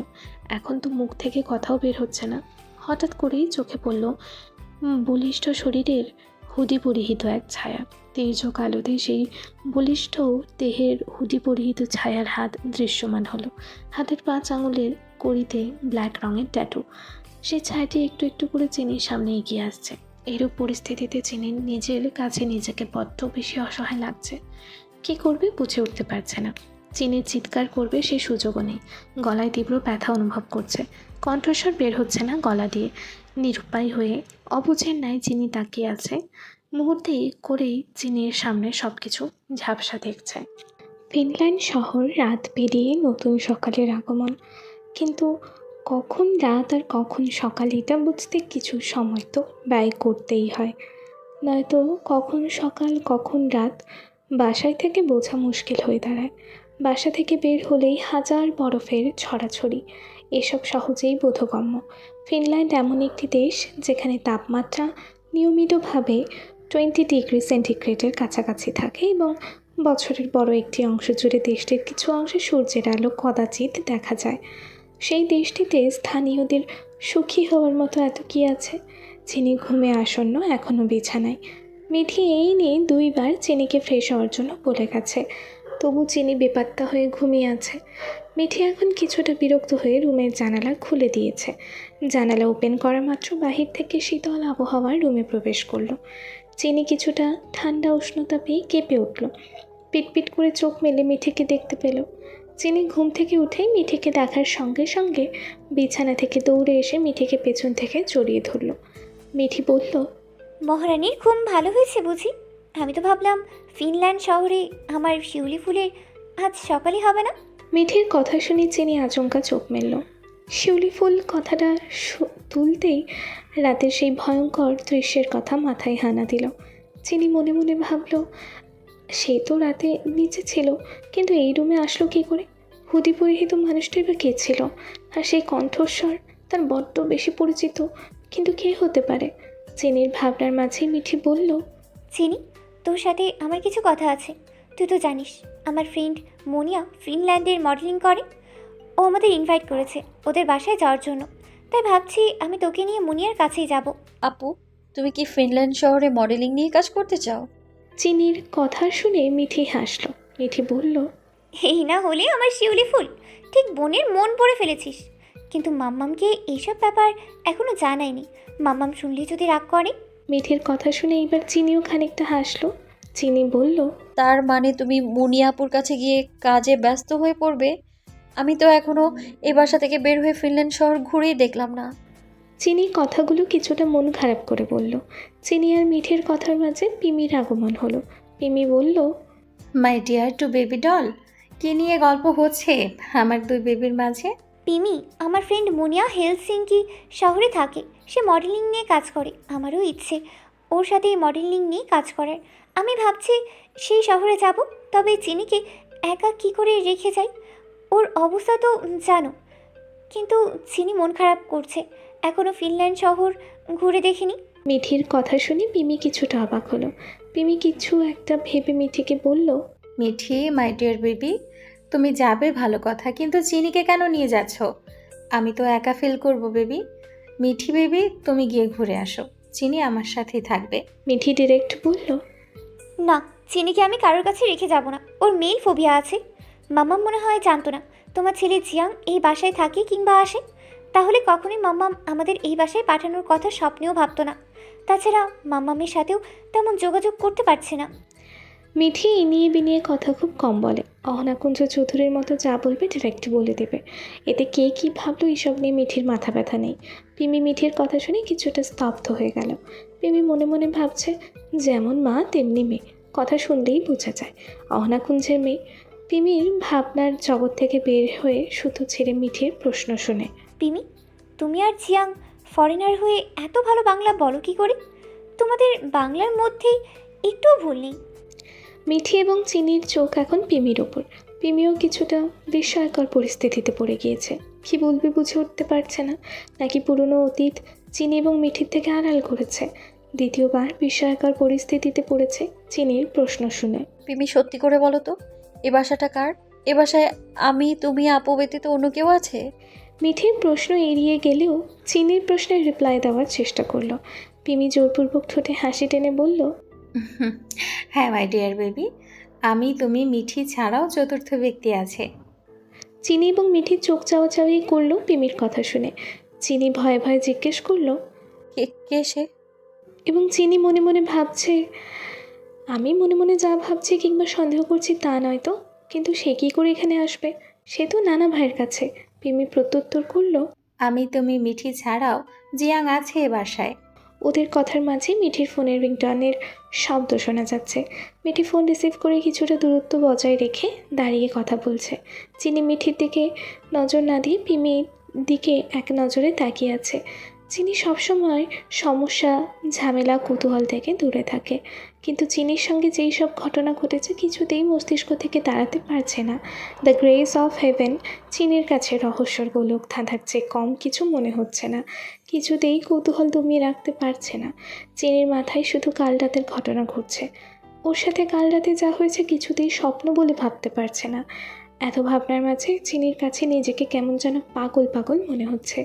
এখন তো মুখ থেকে কথাও বের হচ্ছে না। হঠাৎ করেই চোখে পড়ল বলিষ্ঠ শরীরের হুডি পরিহিত এক ছায়া। তেজক আলোতে সেই বলিষ্ঠ দেহের হুডি পরিহিত ছায়ার হাত দৃশ্যমান হলো। হাতের 5 আঙুলের কড়িতে ব্ল্যাক রঙের ট্যাটু। সেই ছায়াটি একটু একটু করে চিনির সামনে এগিয়ে আসছে। এরূপ পরিস্থিতিতে চিনির নিজের কাছে নিজেকে বড্ড বেশি অসহায় লাগছে। কী করবে বুঝে উঠতে পারছে না। চিনির চিৎকার করবে সে সুযোগও নেই। গলায় তীব্র ব্যথা অনুভব করছে। কণ্ঠস্বর বের হচ্ছে না গলা দিয়ে। নিরুপায় হয়ে অবুঝের ন্যায় চিনি তাকিয়ে আছে। মুহূর্তেই করেই চিনির সামনে সব কিছু ঝাপসা দেখছে। ফিনল্যান্ড শহর রাত পেরিয়ে নতুন সকালের আগমন, কিন্তু কখন রাত আর কখন সকাল এটা বুঝতে কিছু সময় তো ব্যয় করতেই হয়, নয়তো কখন সকাল কখন রাত বাসায় থেকে বোঝা মুশকিল হয়ে দাঁড়ায়। বাসা থেকে বের হলেই হাজার বরফের ছড়াছড়ি, এসব সহজেই বোধগম্য। ফিনল্যান্ড এমন একটি দেশ যেখানে তাপমাত্রা নিয়মিতভাবে 20 ডিগ্রি সেন্টিগ্রেডের কাছাকাছি থাকে এবং বছরের বড় একটি অংশ জুড়ে দেশটির কিছু অংশে সূর্যের আলো কদাচিৎ দেখা যায়। সেই দেশটিতে স্থানীয়দের সুখী হওয়ার মতো এত কী আছে? চিনি ঘুমে আসন্ন এখনও বিছানায়। মিঠি এই নিয়ে 2বার চিনিকে ফ্রেশ হওয়ার জন্য বলে গেছে, তবু চিনি বেপাত্তা হয়ে ঘুমিয়ে আছে। মিঠি এখন কিছুটা বিরক্ত হয়ে রুমের জানালা খুলে দিয়েছে। জানালা ওপেন করা মাত্র বাহির থেকে শীতল আবহাওয়া রুমে প্রবেশ করলো। চিনি কিছুটা ঠান্ডা উষ্ণতা পেয়ে কেঁপে উঠল। পিটপিট করে চোখ মেলে মিঠিকে দেখতে পেল। চিনি ঘুম থেকে উঠেই মিঠিকে দেখার সঙ্গে সঙ্গে বিছানা থেকে দৌড়ে এসে মিঠিকে পেছন থেকে জড়িয়ে ধরল। মিঠি বলল, মহারানীর ঘুম ভালো হয়েছে বুঝি? আমি তো ভাবলাম ফিনল্যান্ড শহরে আমার শিউলি ফুলের আজ সকালে হবে না। মিঠির কথা শুনে চিনি আচমকা চোখ মেলল। শিউলি ফুল কথাটা তুলতেই রাতের সেই ভয়ঙ্কর দৃশ্যের কথা মাথায় হানা দিল। চিনি মনে মনে ভাবল, সে তো রাতে নিচে ছিল, কিন্তু এই রুমে আসলো কী করে? হুদি পরিহিত মানুষটাই বা কে ছিল? আর সেই কণ্ঠস্বর তার বড্ড বেশি পরিচিত, কিন্তু কে হতে পারে? চিনির ভাবনার মাঝেই মিঠি বলল, চিনি, তোর সাথে আমার কিছু কথা আছে। তুই তো জানিস আমার ফ্রেন্ড মনিয়া ফিনল্যান্ডের মডেলিং করে। ও আমাদের ইনভাইট করেছে ওদের বাসায় যাওয়ার জন্য। তাই ভাবছি আমি তোকে নিয়ে মনিয়ার কাছেই যাব। আপু, তুমি কি ফিনল্যান্ড শহরে মডেলিং নিয়ে কাজ করতে চাও? চিনির কথা শুনে মিঠি হাসল। মিঠি বলল, এই না হলে আমার শিউলি ফুল, ঠিক বোনের মন পড়ে ফেলেছিস। কিন্তু মাম্মামকে এইসব ব্যাপার এখনো জানায়নি। মাম্মাম শুনলে যদি রাগ করে। মিঠির কথা শুনে এবার চিনিও খানিকটা হাসলো। চিনি বলল, তার মানে তুমি মুনিয়াপুর কাছে গিয়ে কাজে ব্যস্ত হয়ে পড়বে? আমি তো এখনো এই বাসা থেকে বের হয়ে ফিনল্যান্ড শহর ঘুরেই দেখলাম না। চিনি কথাগুলো কিছুটা মন খারাপ করে বলল। চিনি আর মিঠির কথার মাঝে পিমির আগমন হলো। পিমি বলল, my dear two baby doll, কি নিয়ে গল্প হচ্ছে আমার 2 বেবির মাঝে? পিমি, আমার ফ্রেন্ড মুনিয়া হেলসিঙ্কি শহরে থাকে। সে মডেলিং নিয়ে কাজ করে। আমারও ইচ্ছে ওর সাথে এই মডেলিং নিয়ে কাজ করার। আমি ভাবছি সেই শহরে যাব, তবে চিনিকে একা কি করে রেখে যাই? ওর অবস্থা তো জানো। কিন্তু চিনি মন খারাপ করছে, এখনও ফিনল্যান্ড শহর ঘুরে দেখিনি। মিঠির কথা শুনে পিমি কিছুটা অবাক হলো। পিমি কিছু একটা ভেবে মিঠিকে বলল, মিঠি মাই ডিয়ার বেবি, তুমি যাবে ভালো কথা, কিন্তু চিনিকে কেন নিয়ে যাচ্ছ? আমি তো একা ফিল করব বেবি। মিঠি বেবি, তুমি গিয়ে ঘুরে আসো, চিনি আমার সাথেই থাকবে। মিঠি ডিরেক্ট বলল, না, চিনিকে আমি কারোর কাছে রেখে যাব না। ওর মেল ফোবিয়া আছে। মাম্মাম মনে হয় জানতো না তোমার ছেলে জিয়াং এই বাসায় থাকে কিংবা আসে। তাহলে কখনোই মাম্মাম আমাদের এই বাসায় পাঠানোর কথা স্বপ্নেও ভাবতো না। তাছাড়া মাম্মামের সাথেও তেমন যোগাযোগ করতে পারছে না। মিঠি ইনিয়ে বিনিয়ে কথা খুব কম বলে। অহনাকুঞ্জ চৌধুরীর মতো যা বলবে ডিরেক্ট বলে দেবে। এতে কে কী ভাবলো এসব নিয়ে মিঠির মাথা ব্যথা নেই। পিমি মিঠির কথা শুনে কিছুটা স্তব্ধ হয়ে গেল। পিমি মনে মনে ভাবছে, যেমন মা তেমনি মেয়ে, কথা শুনলেই বোঝা যায় অহনাকুঞ্জের মেয়ে। পিমির ভাবনার জগৎ থেকে বের হয়ে শুধু ছেড়ে মিঠির প্রশ্ন শুনে, পিমি, তুমি আর জিয়াং ফরেনার হয়ে এত ভালো বাংলা বলো কী করে? তোমাদের বাংলার মধ্যেই একটুও ভুল নেই। মিঠি এবং চিনির চোখ এখন পিমির ওপর। পিমিও কিছুটা বিস্ময়কর পরিস্থিতিতে পড়ে গিয়েছে। কী বলবে বুঝে উঠতে পারছে না, নাকি পুরনো অতীত চিনি এবং মিঠির থেকে আড়াল করেছে। দ্বিতীয়বার বিস্ময়কর পরিস্থিতিতে পড়েছে চিনির প্রশ্ন শুনে। পিমি, সত্যি করে বলো তো, এ বাসাটা কার? এ বাসায় আমি, তুমি, আপু ব্যতীত অন্য কেউ আছে? মিঠির প্রশ্ন এড়িয়ে গেলেও চিনির প্রশ্নের রিপ্লাই দেওয়ার চেষ্টা করলো। পিমি জোরপূর্বক ঠোঁটে হাসি টেনে বলল, হ্যাঁ মাই ডিয়ার বেবি, আমি, তুমি, মিঠি ছাড়াও চতুর্থ ব্যক্তি আছে। চিনি এবং মিঠির চোখ চাওয়াচাওয়ি করলো পিমির কথা শুনে। চিনি ভয়ে ভয়ে জিজ্ঞেস করলো, কে সে? এবং চিনি মনে মনে ভাবছে, আমি মনে মনে যা ভাবছি কিংবা সন্দেহ করছি তা নয় তো, কিন্তু সে কী করে এখানে আসবে? সে তো নানা ভাইয়ের কাছে। পিমি প্রত্যুত্তর করলো, আমি, তুমি, মিঠি ছাড়াও জিয়াং আছে এ বাসায়। ওদের কথার মাঝে মিঠির ফোনের রিংটনের শব্দ শোনা যাচ্ছে। মিঠি ফোন রিসিভ করে কিছুটা দূরত্ব বজায় রেখে দাঁড়িয়ে কথা বলছে। চিনি মিঠির দিকে নজর না দিয়ে পিমির দিকে এক নজরে তাকিয়ে আছে। চিনি সবসময় সমস্যা, ঝামেলা, কৌতূহল থেকে দূরে থাকে, কিন্তু চিনির সঙ্গে যেই সব ঘটনা ঘটেছে কিছুতেই মস্তিষ্ক থেকে তাড়াতে পারছে না। দ্য গ্রেস অফ হেভেন চিনির কাছে রহস্যর গোলক ধাঁধার চেয়ে কম কিছু মনে হচ্ছে না। কিছুতেই কৌতূহল দমিয়ে রাখতে পারছে না। চিনির মাথায় শুধু কাল রাতের ঘটনা ঘুরছে। ওর সাথে কাল রাতে যা হয়েছে কিছুতেই স্বপ্ন বলে ভাবতে পারছে না। এত ভাবনার মাঝে চিনির কাছে নিজেকে কেমন যেন পাগল পাগল মনে হচ্ছে।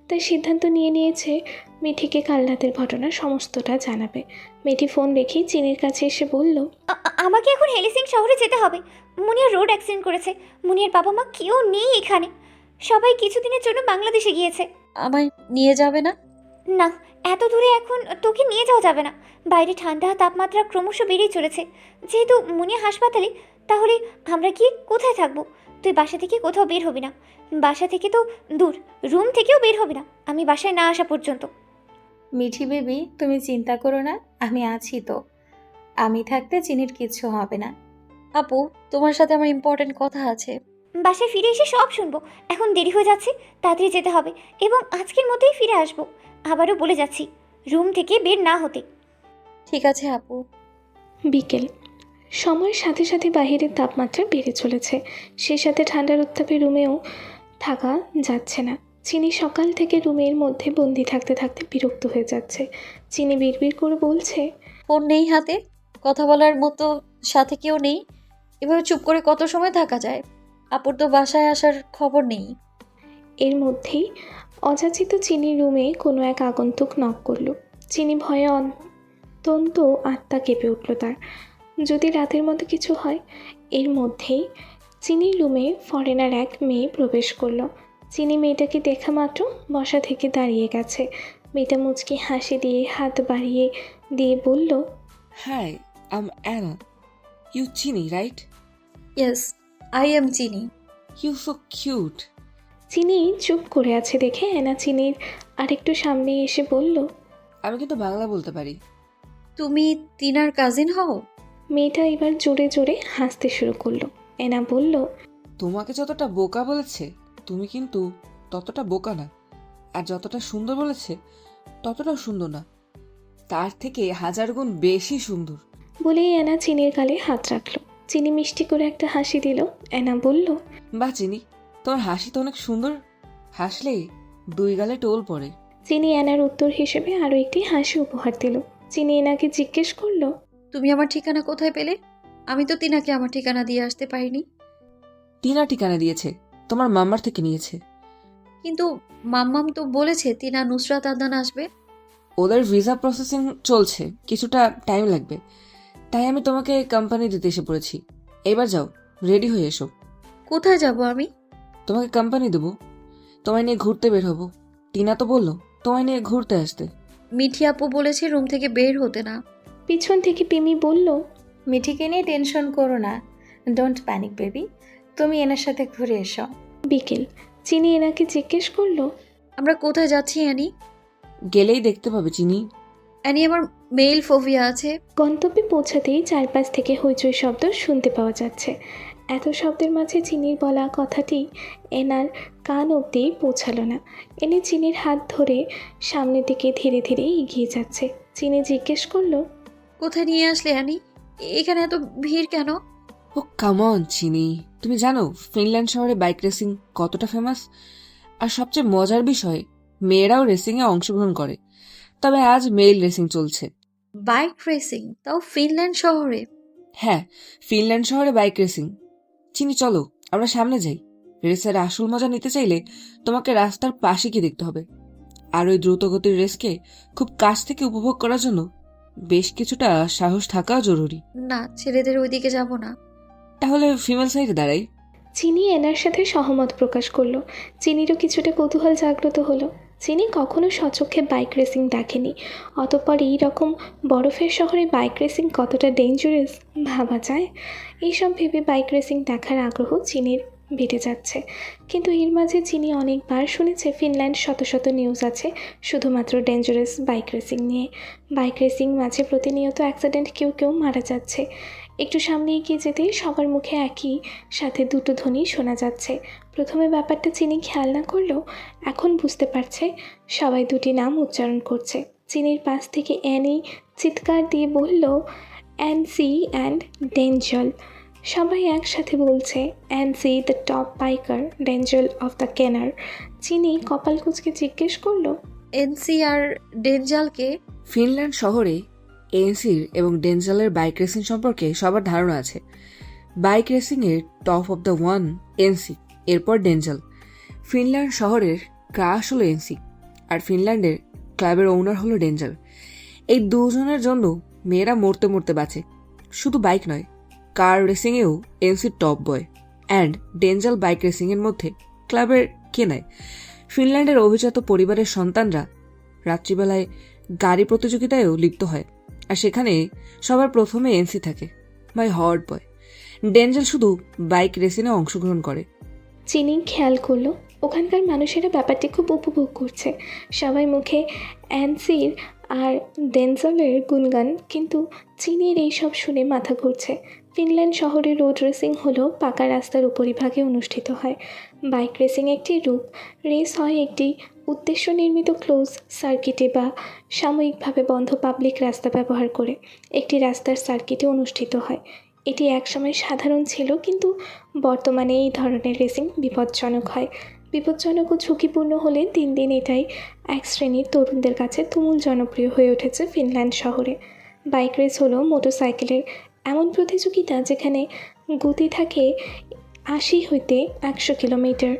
তাই সিদ্ধান্ত নিয়েছে মিঠিকে কাল রাতের ঘটনা সমস্তটা জানাবে। মিঠি ফোন রেখেই চিনির কাছে এসে বলল, আমাকে এখন হেলিসিং শহরে যেতে হবে। মুনিয়া রোড অ্যাক্সিডেন্ট করেছে। মুনিয়ার বাবা মা কেউ নেই এখানে, সবাই কিছুদিনের জন্য বাংলাদেশে গিয়েছে। আমায় নিয়ে যাবে না? না, এত দূরে এখন তোকে নিয়ে যাওয়া যাবে না। বাইরে ঠান্ডা, তাপমাত্রা ক্রমশ বেড়েই চলেছে। যেহেতু মুনিয়া হাসপাতালে, তাহলে আমরা গিয়ে কোথায় থাকবো? তুই বাসা থেকে কোথাও বের হবি না। বাসা থেকে তো দূর, রুম থেকেও বের হবি না আমি বাসায় না আসা পর্যন্ত। মিঠি বেবি, তুমি চিন্তা করো না, আমি আছি তো। আমি থাকতে চিনির কিচ্ছু হবে না। আপু, তোমার সাথে আমার ইম্পর্টেন্ট কথা আছে। বাসায় ফিরে এসে সব শুনবো। এখন দেরি হয়ে যাচ্ছে, তাড়াতাড়ি যেতে হবে এবং আজকের মতোই ফিরে আসবো। আবারও বলে যাচ্ছি, রুম থেকে বের না হতে। ঠিক আছে আপু। বিকেল। সময়ের সাথে সাথে বাহিরের তাপমাত্রা বেড়ে চলেছে, সে সাথে ঠান্ডার উত্তাপে রুমেও থাকা যাচ্ছে না। চিনি সকাল থেকে রুমের মধ্যে বন্দি থাকতে থাকতে বিরক্ত হয়ে যাচ্ছে। চিনি বিড়বিড় করে বলছে, ফোন নেই হাতে, কথা বলার মতো সাথে কেউ নেই। এভাবে চুপ করে কত সময় থাকা যায়? আপুর তো বাসায় আসার খবর নেই। এর মধ্যেই অযাচিত চিনির রুমে কোনো এক আগন্তুক নক করলো। চিনি ভয়ে অত্যন্ত আত্মা কেঁপে উঠল তার। যদি রাতের মতো কিছু হয়। এর মধ্যেই চিনির রুমে ফরেনার এক মেয়ে প্রবেশ করলো। চিনি মেয়েটাকে দেখা মাত্র বসা থেকে দাঁড়িয়ে গেছে। মেয়েটা মুচকি হাসি দিয়ে হাত বাড়িয়ে দিয়ে বলল, Hi, I'm Anna. You Chini, right? Yes, I am চিনি। You so cute. চিনি চুপ করে আছে দেখে অ্যানা চিনির আরেকটু সামনে এসে বলল, আমি কিন্তু বাংলা বলতে পারি। তুমি তিনার কাজিন হও? মেয়েটা এবার জোরে জোরে হাসতে শুরু করলো। অ্যানা বলল, তোমাকে যতটা বোকা বলেছে তুমি কিন্তু ততটা বোকা না, আর যতটা সুন্দর বলেছে ততটাও সুন্দর না, তার থেকে 1000 গুণ বেশি সুন্দর। বলেই অ্যানা চিনির গালে হাত রাখলো। চিনি মিষ্টি করে একটা হাসি দিল। অ্যানা বলল, বাহ চিনি, তোমার হাসি তো অনেক সুন্দর, হাসলেই 2 গালে টোল পড়ে। চিনি অ্যানার উত্তর হিসেবে আরও একটি হাসি উপহার দিল। চিনি এনাকে জিজ্ঞেস করলো, তুমি আমার ঠিকানা কোথায় পেলে? আমি তো তিনাকে আমার ঠিকানা দিয়ে আসতে পারিনি। টিনা ঠিকানা দিয়েছে, তোমার মাম্মার থেকে নিয়েছে। কিন্তু মাম্মাম তো বলেছে তিনা নুসরাত আদনান আসবে। ওদের ভিসা প্রসেসিং চলছে, কিছুটা টাইম লাগবে, তাই আমি তোমাকে কোম্পানি দিতে এসে পড়েছি। এবার যাও, রেডি হয়ে এসো। কোথায় যাব আমি? তোমাকে কোম্পানি দেবো, তোমায় নিয়ে ঘুরতে বের হবো। টিনা তো বললো তোমায় নিয়ে ঘুরতে আসতে। মিঠি আপু বলেছে রুম থেকে বের হতে না। পিছন থেকে পিমি বলল, মিঠিকে নিয়ে টেনশন করো না, ডোন্ট প্যানিক বেবি, তুমি এনার সাথে ঘুরে এসো। বিকেল। চিনি এনাকে জিজ্ঞেস করলো, আমরা কোথায় যাচ্ছি অ্যানি? গেলেই দেখতে পাবে চিনি। অ্যানি, আমার মেল ফোবিয়া আছে। গন্তব্যে পৌঁছাতেই চারপাশ থেকে হইচই শব্দ শুনতে পাওয়া যাচ্ছে। এত শব্দের মাঝে চিনির বলা কথাটি এনার কান অবধি পৌঁছালো না। এনে চিনির হাত ধরে সামনের দিকে ধীরে ধীরে এগিয়ে যাচ্ছে। চিনি জিজ্ঞেস করলো, কোথায় নিয়ে আসলে অ্যানি? এখানে এত ভিড় কেন? ও কামন চিনি, তুমি জানো ফিনল্যান্ড শহরে বাইক রেসিং কতটা ফেমাস? আর সবচেয়ে মজার বিষয়, মেয়েরাও রেসিংয়ে অংশগ্রহণ করে, তবে আজ মেল রেসিং চলছে। বাইক রেসিং, তাও ফিনল্যান্ড শহরে? হ্যাঁ, ফিনল্যান্ড শহরে বাইক রেসিং। চিনি চলো আমরা সামনে যাই। রেসের আসল মজা নিতে চাইলে তোমাকে রাস্তার পাশে গিয়ে দেখতে হবে, আর ওই দ্রুতগতির রেসকে খুব কাছ থেকে উপভোগ করার জন্য বেশ কিছুটা সাহস থাকাও জরুরি। না, ছেলেদের ওইদিকে যাব না। তাহলে ফিমেল সাইডে দাঁড়াই। চিনি এনার সাথে সহমত প্রকাশ করলো। চিনিরও কিছুটা কৌতূহল জাগ্রত হলো। চিনি কখনো স্বচক্ষে বাইক রেসিং দেখেনি, অতঃপর এইরকম বরফের শহরে বাইক রেসিং কতটা ডেঞ্জারাস ভাবা যায়। এইসব ভেবে বাইক রেসিং দেখার আগ্রহ চিনির বেড়ে যাচ্ছে। কিন্তু এর মাঝে চিনি অনেকবার শুনেছে ফিনল্যান্ড শত শত নিউজ আছে শুধুমাত্র ডেঞ্জারাস বাইক রেসিং নিয়ে। বাইক রেসিং মাঝে প্রতিনিয়ত অ্যাক্সিডেন্ট, কেউ কেউ মারা যাচ্ছে। একটু সামনে এগিয়ে যেতেই সবার মুখে একই সাথে দুটো ধ্বনি শোনা যাচ্ছে। প্রথমে ব্যাপারটা চিনি খেয়াল না করলেও এখন বুঝতে পারছে সবাই দুটি নাম উচ্চারণ করছে। চিনির পাশ থেকে অ্যানি চিৎকার দিয়ে বলল, অ্যানসি অ্যান্ড ডেঞ্জল। সবাই একসাথে বলছে, অ্যানসি the top biker, Denzel of the কেনার। চিনি কপাল কুঁচকে জিজ্ঞেস করলো, এনসি আর ডেঞ্জালকে? ফিনল্যান্ড শহরে এনসির এবং ডেঞ্জালের বাইক রেসিং সম্পর্কে সবার ধারণা আছে। বাইক রেসিং এর top of the one NC, এরপর ডেঞ্জাল। ফিনল্যান্ড শহরের ক্রাশ হলো এনসি, আর ফিনল্যান্ডের ক্লাবের ওনার হলো ডেঞ্জাল। এই দুজনের জন্য মেয়েরা মরতে মরতে বাঁচে। শুধু বাইক নয়, কার রেসিংয়েও এনসির টপ বয়, অ্যান্ড ডেঞ্জাল বাইক রেসিংয়ের মধ্যে ক্লাবের কে নেয়। ফিনল্যান্ডের অভিজাত পরিবারের সন্তানরা রাত্রিবেলায় গাড়ি প্রতিযোগিতায়ও লিপ্ত হয়, আর সেখানে সবার প্রথমে এনসি থাকে, মাই হট বয়। ডেঞ্জাল শুধু বাইক রেসিংয়ে অংশগ্রহণ করে। চিনি খেয়াল করলো ওখানকার মানুষেরা ব্যাপারটি খুব উপভোগ করছে। সবাই মুখে অ্যানসির আর ডেঞ্জালের গুণগান, কিন্তু চিনির এইসব শুনে মাথা ঘুরছে। ফিনল্যান্ড শহরে রোড রেসিং হলো পাকা রাস্তার উপরিভাগে অনুষ্ঠিত হয়। বাইক রেসিং একটি রূপ। রেস হয় একটি উদ্দেশ্য নির্মিত ক্লোজ সার্কিটে বা সাময়িকভাবে বন্ধ পাবলিক রাস্তা ব্যবহার করে একটি রাস্তার সার্কিটে অনুষ্ঠিত হয়। এটি একসময় সাধারণ ছিল, কিন্তু বর্তমানে এই ধরনের রেসিং বিপজ্জনক হয়। বিপজ্জনক ও ঝুঁকিপূর্ণ হলে দিন দিন এটাই এক শ্রেণীর তরুণদের কাছে তুমুল জনপ্রিয় হয়ে উঠেছে ফিনল্যান্ড শহরে। বাইক রেস হলো মোটরসাইকেলের এমন প্রতিযোগিতা যেখানে গতি থাকে 80 হইতে 100 কিলোমিটার।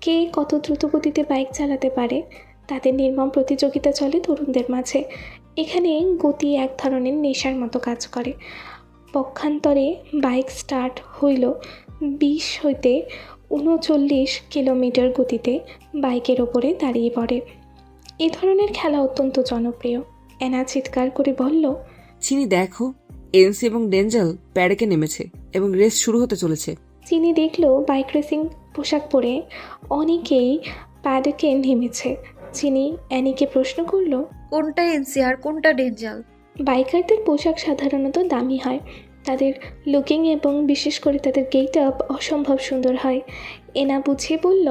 কে কত দ্রুত গতিতে বাইক চালাতে পারে তাদের নির্মম প্রতিযোগিতা চলে তরুণদের মাঝে। এখানে গতি এক ধরনের নেশার মতো কাজ করে। পক্ষান্তরে বাইক স্টার্ট হইল 20 হইতে 39 কিলোমিটার গতিতে বাইকের ওপরে দাঁড়িয়ে পড়ে। এই ধরনের খেলা অত্যন্ত জনপ্রিয়। অ্যানা চিৎকার করে বলল, চিনি দেখো, এনসি এবং ডেঞ্জাল প্যাডেকে নেমেছে এবং রেস শুরু হতে চলেছে। চিনি দেখলো বাইক রেসিং পোশাক পরে অনেকেই প্যাডকে নেমেছে। চিনি অ্যানিকে প্রশ্ন করলো, কোনটা এনসি আর কোনটা ডেঞ্জাল? বাইকারদের পোশাক সাধারণত দামি হয়, তাদের লুকিং এবং বিশেষ করে তাদের গেট আপ অসম্ভব সুন্দর হয়। এনা বুঝিয়ে বলল,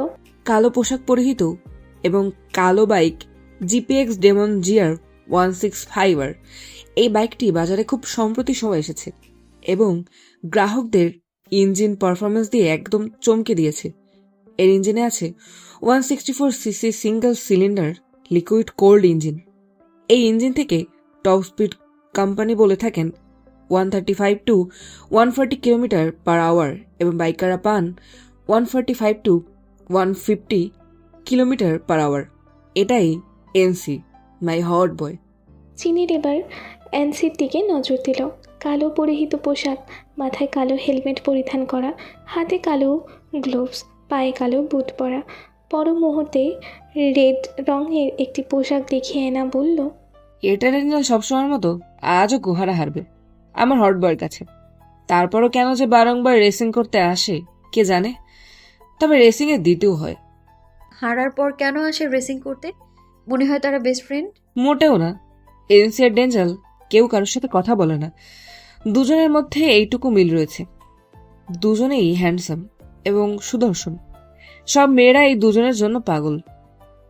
কালো পোশাক পরিহিত এবং কালো bike GPX demon GR 165R। এই বাইকটি বাজারে খুব সম্প্রতি সময় এসেছে এবং গ্রাহকদের ইঞ্জিন পারফরমেন্স দিয়ে একদম চমকে দিয়েছে। এর ইঞ্জিনে আছে 164cc single cylinder liquid cold engine. এই ইঞ্জিন থেকে টপ স্পিড কোম্পানি বলে থাকেন 135 to 140 কিলোমিটার পার আওয়ার এবং বাইকাররা পান 145 to 150 কিলোমিটার পার আওয়ার। এটাই এনসি, মাই হট বয়। চিনির এবার অ্যান্সির দিকে নজর দিল। কালো পরিহিত পোশাক, মাথায় কালো হেলমেট পরিধান করা, হাতে কালো গ্লোভস, পায়ে কালো বুট পরা। পর মুহূর্তে রেড রঙের একটি পোশাক দেখিয়ে এনা বলল, এটা ডেঞ্জাল সবসময়ের মতো আজও গুহারা হারবে আমার হট বয়ের কাছে। তারপরও কেন যে বারংবার রেসিং করতে আসে কে জানে, তবে রেসিং এ দ্বিতীয় হয়। হারার পর কেন আসে রেসিং করতে? মনে হয় তারা বেস্ট ফ্রেন্ড। মোটেও না। এনসি আর ডেঞ্জাল কেউ কারোর সাথে কথা বলে না। দুজনের মধ্যে এইটুকু মিল রয়েছে, দুজনেই হ্যান্ডসাম এবং সুদর্শন। সব মেয়েরা এই দুজনের জন্য পাগল।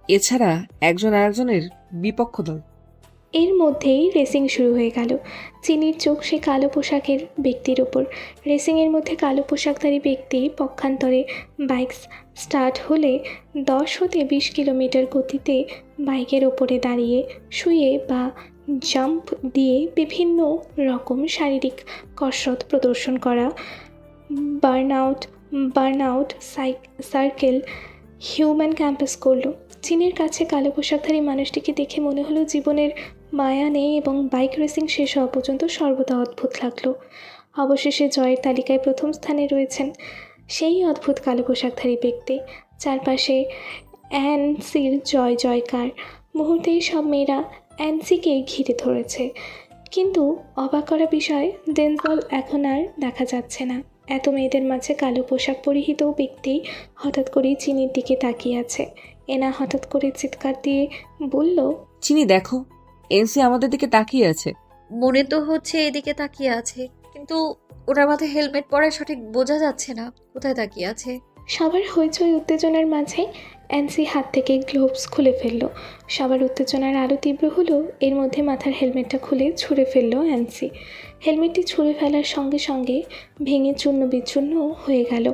এছাড়া একজন আরেকজনের বিপক্ষ দল। এর মধ্যেই রেসিং শুরু হয়ে গেল। চিনির চোখ সে কালো পোশাকের ব্যক্তির ওপর। রেসিংয়ের মধ্যে কালো পোশাকধারী ব্যক্তি পক্ষান্তরে বাইক স্টার্ট হলে 10 হতে 20 কিলোমিটার গতিতে বাইকের ওপরে দাঁড়িয়ে শুয়ে বা জাম্প দিয়ে বিভিন্ন রকম শারীরিক কসরত প্রদর্শন করা। বার্নআউট সার্কেল হিউম্যান ক্যাম্পাস করলো। চিনির কাছে কালো পোশাকধারী মানুষটিকে দেখে মনে হলো জীবনের মায়া নেই এবং বাইক রেসিং শেষ হওয়া পর্যন্ত সর্বদা অদ্ভুত লাগলো। অবশেষে জয়ের তালিকায় প্রথম স্থানে রয়েছেন সেই অদ্ভুত কালো পোশাকধারী ব্যক্তি। চারপাশে অ্যানসির জয় জয়কার। মুহূর্তেই সব মেয়েরা অ্যানসিকে ঘিরে ধরেছে, কিন্তু অবাক করা বিষয় ডেঞ্জাল এখন আর দেখা যাচ্ছে না। এত মেয়েদের মাঝে কালো পোশাক পরিহিত ব্যক্তি হঠাৎ করেই চিনির দিকে তাকিয়ে আছে। এনা হঠাৎ করে চিৎকার দিয়ে বলল, চিনি দেখো, এনসি আমাদের দিকে তাকিয়ে আছে। মনে তো হচ্ছে এদিকে তাকিয়ে আছে, কিন্তু ওনার মাথায় হেলমেট পরে সঠিক বোঝা যাচ্ছে না কোথায় তাকিয়ে আছে। সবার হইচই উত্তেজনার মাঝে অ্যান্সি হাত থেকে গ্লোভস খুলে ফেললো। সবার উত্তেজনার আরও তীব্র হলো, এর মধ্যে মাথার হেলমেটটা খুলে ছুঁড়ে ফেললো অ্যান্সি। হেলমেটটি ছুঁড়ে ফেলার সঙ্গে সঙ্গে ভেঙে চূর্ণ বিচূর্ণ হয়ে গেল।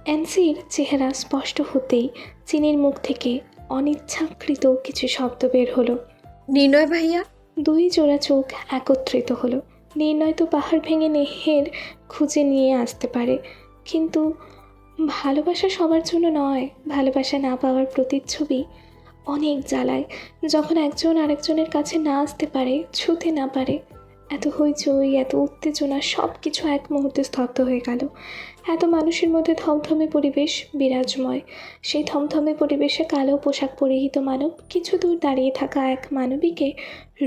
অ্যান্সির চেহারা স্পষ্ট হতেই চিনির মুখ থেকে অনিচ্ছাকৃত কিছু শব্দ বের হলো। নির্ণয় ভাইয়া। দুই জোড়া চোখ একত্রিত হলো। নির্ণয় তো পাহাড় ভেঙে নেহের খুঁজে নিয়ে আসতে পারে, কিন্তু ভালোবাসা সবার জন্য নয়। ভালোবাসা না পাওয়ার প্রতিচ্ছবি অনেক জ্বালায়। যখন একজন আরেকজনের কাছে না আসতে পারে, ছুঁতে না পারে, এত হইচই, এত উত্তেজনা, সব কিছু এক মুহূর্তে স্তব্ধ হয়ে গেল। এত মানুষের মধ্যে থমথমে পরিবেশ বিরাজময়। সেই থমথমে পরিবেশে কালো পোশাক পরিহিত মানব কিছু দূর দাঁড়িয়ে থাকা এক মানবীকে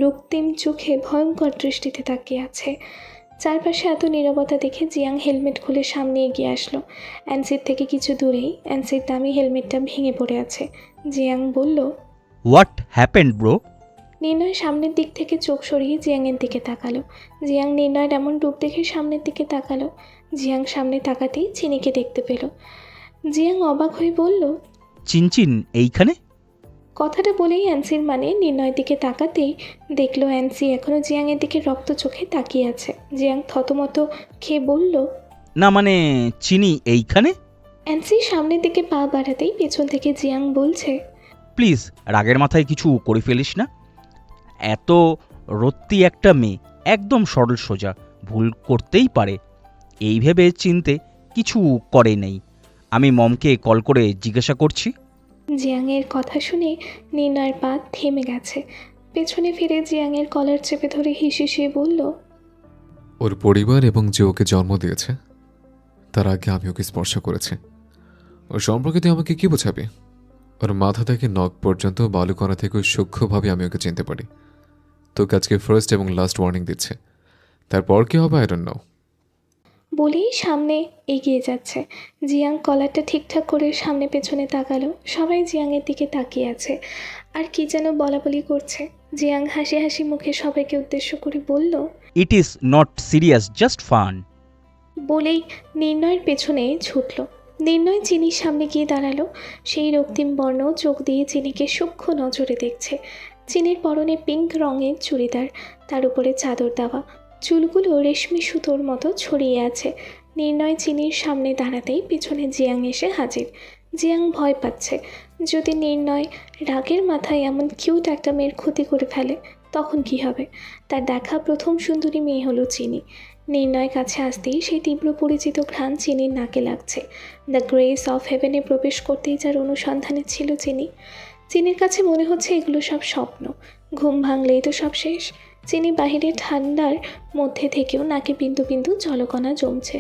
রক্তিম চোখে ভয়ঙ্কর দৃষ্টিতে তাকিয়ে আছে। চারপাশে এত নীরবতা দেখে জিয়াং হেলমেট খুলে সামনে এগিয়ে আসলো। অ্যান্সির থেকে কিছু দূরেই অ্যান্সির দামি হেলমেটটা ভেঙে পড়ে আছে। জিয়াং বলল, হোয়াট হ্যাপেন্ড ব্রো? নির্ণয় সামনের দিক থেকে চোখ সরিয়ে জিয়াংয়ের দিকে তাকালো। জিয়াং নির্ণয়ের এমন রূপ দেখে সামনের দিকে তাকালো। জিয়াং সামনে তাকাতেই চিনিকে দেখতে পেল। জিয়াং অবাক হয়ে বলল, চিনচিন এইখানে? কথাটা বলেই অ্যান্সির মানে নির্ণয়ের দিকে তাকাতেই দেখলো অ্যান্সি এখনও জিয়াংয়ের দিকে রক্ত চোখে তাকিয়ে আছে। জিয়াং থতমত খেয়ে বলল, না মানে চিনি এইখানে? অ্যান্সি সামনের দিকে পা বাড়াতেই পেছন থেকে জিয়াং বলছে, প্লিজ রাগের মাথায় কিছু করে ফেলিস না। এত রত্তি একটা মেয়ে, একদম সরল সোজা, ভুল করতেই পারে, এই ভেবে চিনতে কিছু করে নেই। আমি মমকে কল করে জিজ্ঞাসা করছি। জিয়াংয়ের কথা শুনে নির্ণয়ের পা থেমে গেছে। পেছনে ফিরে জিয়াংয়ের কলার চেপে ধরে হিসিয়ে বলল, ওর পরিবার এবং যে ওকে জন্ম দিয়েছে তার আগে আমি ওকে স্পর্শ করেছি। ওর সম্পর্কে তুই আমাকে কি বোঝাবি? ওর মাথা থেকে নখ পর্যন্ত বালুকণা থেকে সূক্ষ্মভাবে আমি ওকে চিনতে পারি। তোকে আজকে ফার্স্ট এবং লাস্ট ওয়ার্নিং দিচ্ছে, তারপর কি হবে আই ডোন্ট নো। বলেই সামনে এগিয়ে যাচ্ছে। জিয়াং কলারটা ঠিকঠাক করে সামনে পেছনে তাকালো। সবাই জিয়াংয়ের দিকে তাকিয়ে আছে, আর কি যেন বলাবলি করছে। জিয়াং হাসি হাসি মুখে সবাইকে উদ্দেশ্য করে বলল, it is not serious, just fun. বলেই নির্ণয়ের পেছনে ছুটল। নির্ণয় চিনির সামনে গিয়ে দাঁড়ালো। সেই রক্তিম বর্ণ চোখ দিয়ে চিনিকে সূক্ষ্ম নজরে দেখছে। চিনির পরনে পিঙ্ক রঙের চুড়িদার, তার উপরে চাদর দেওয়া, চুলগুলো রেশমি সুতোর মতো ছড়িয়ে আছে। নির্ণয় চিনির সামনে দাঁড়াতেই পিছনে জিয়াং এসে হাজির। জিয়াং ভয় পাচ্ছে, যদি নির্ণয় রাগের মাথায় এমন কিউট একটা মেয়ের ক্ষতি করে ফেলে তখন কি হবে। তার দেখা প্রথম সুন্দরী মেয়ে হলো চিনি। নির্ণয় কাছে আসতেই সেই তীব্র পরিচিত ঘ্রাণ চিনির নাকে লাগছে। দ্য গ্রেস অফ হেভেনে প্রবেশ করতেই যার অনুসন্ধানে ছিল চিনি। চিনির কাছে মনে হচ্ছে এগুলো সব স্বপ্ন, ঘুম ভাঙলেই তো সব শেষ। চিনি বাহিরে ঠান্ডার মধ্যে থেকেও নাকে বিন্দু বিন্দু জলকণা জমছে।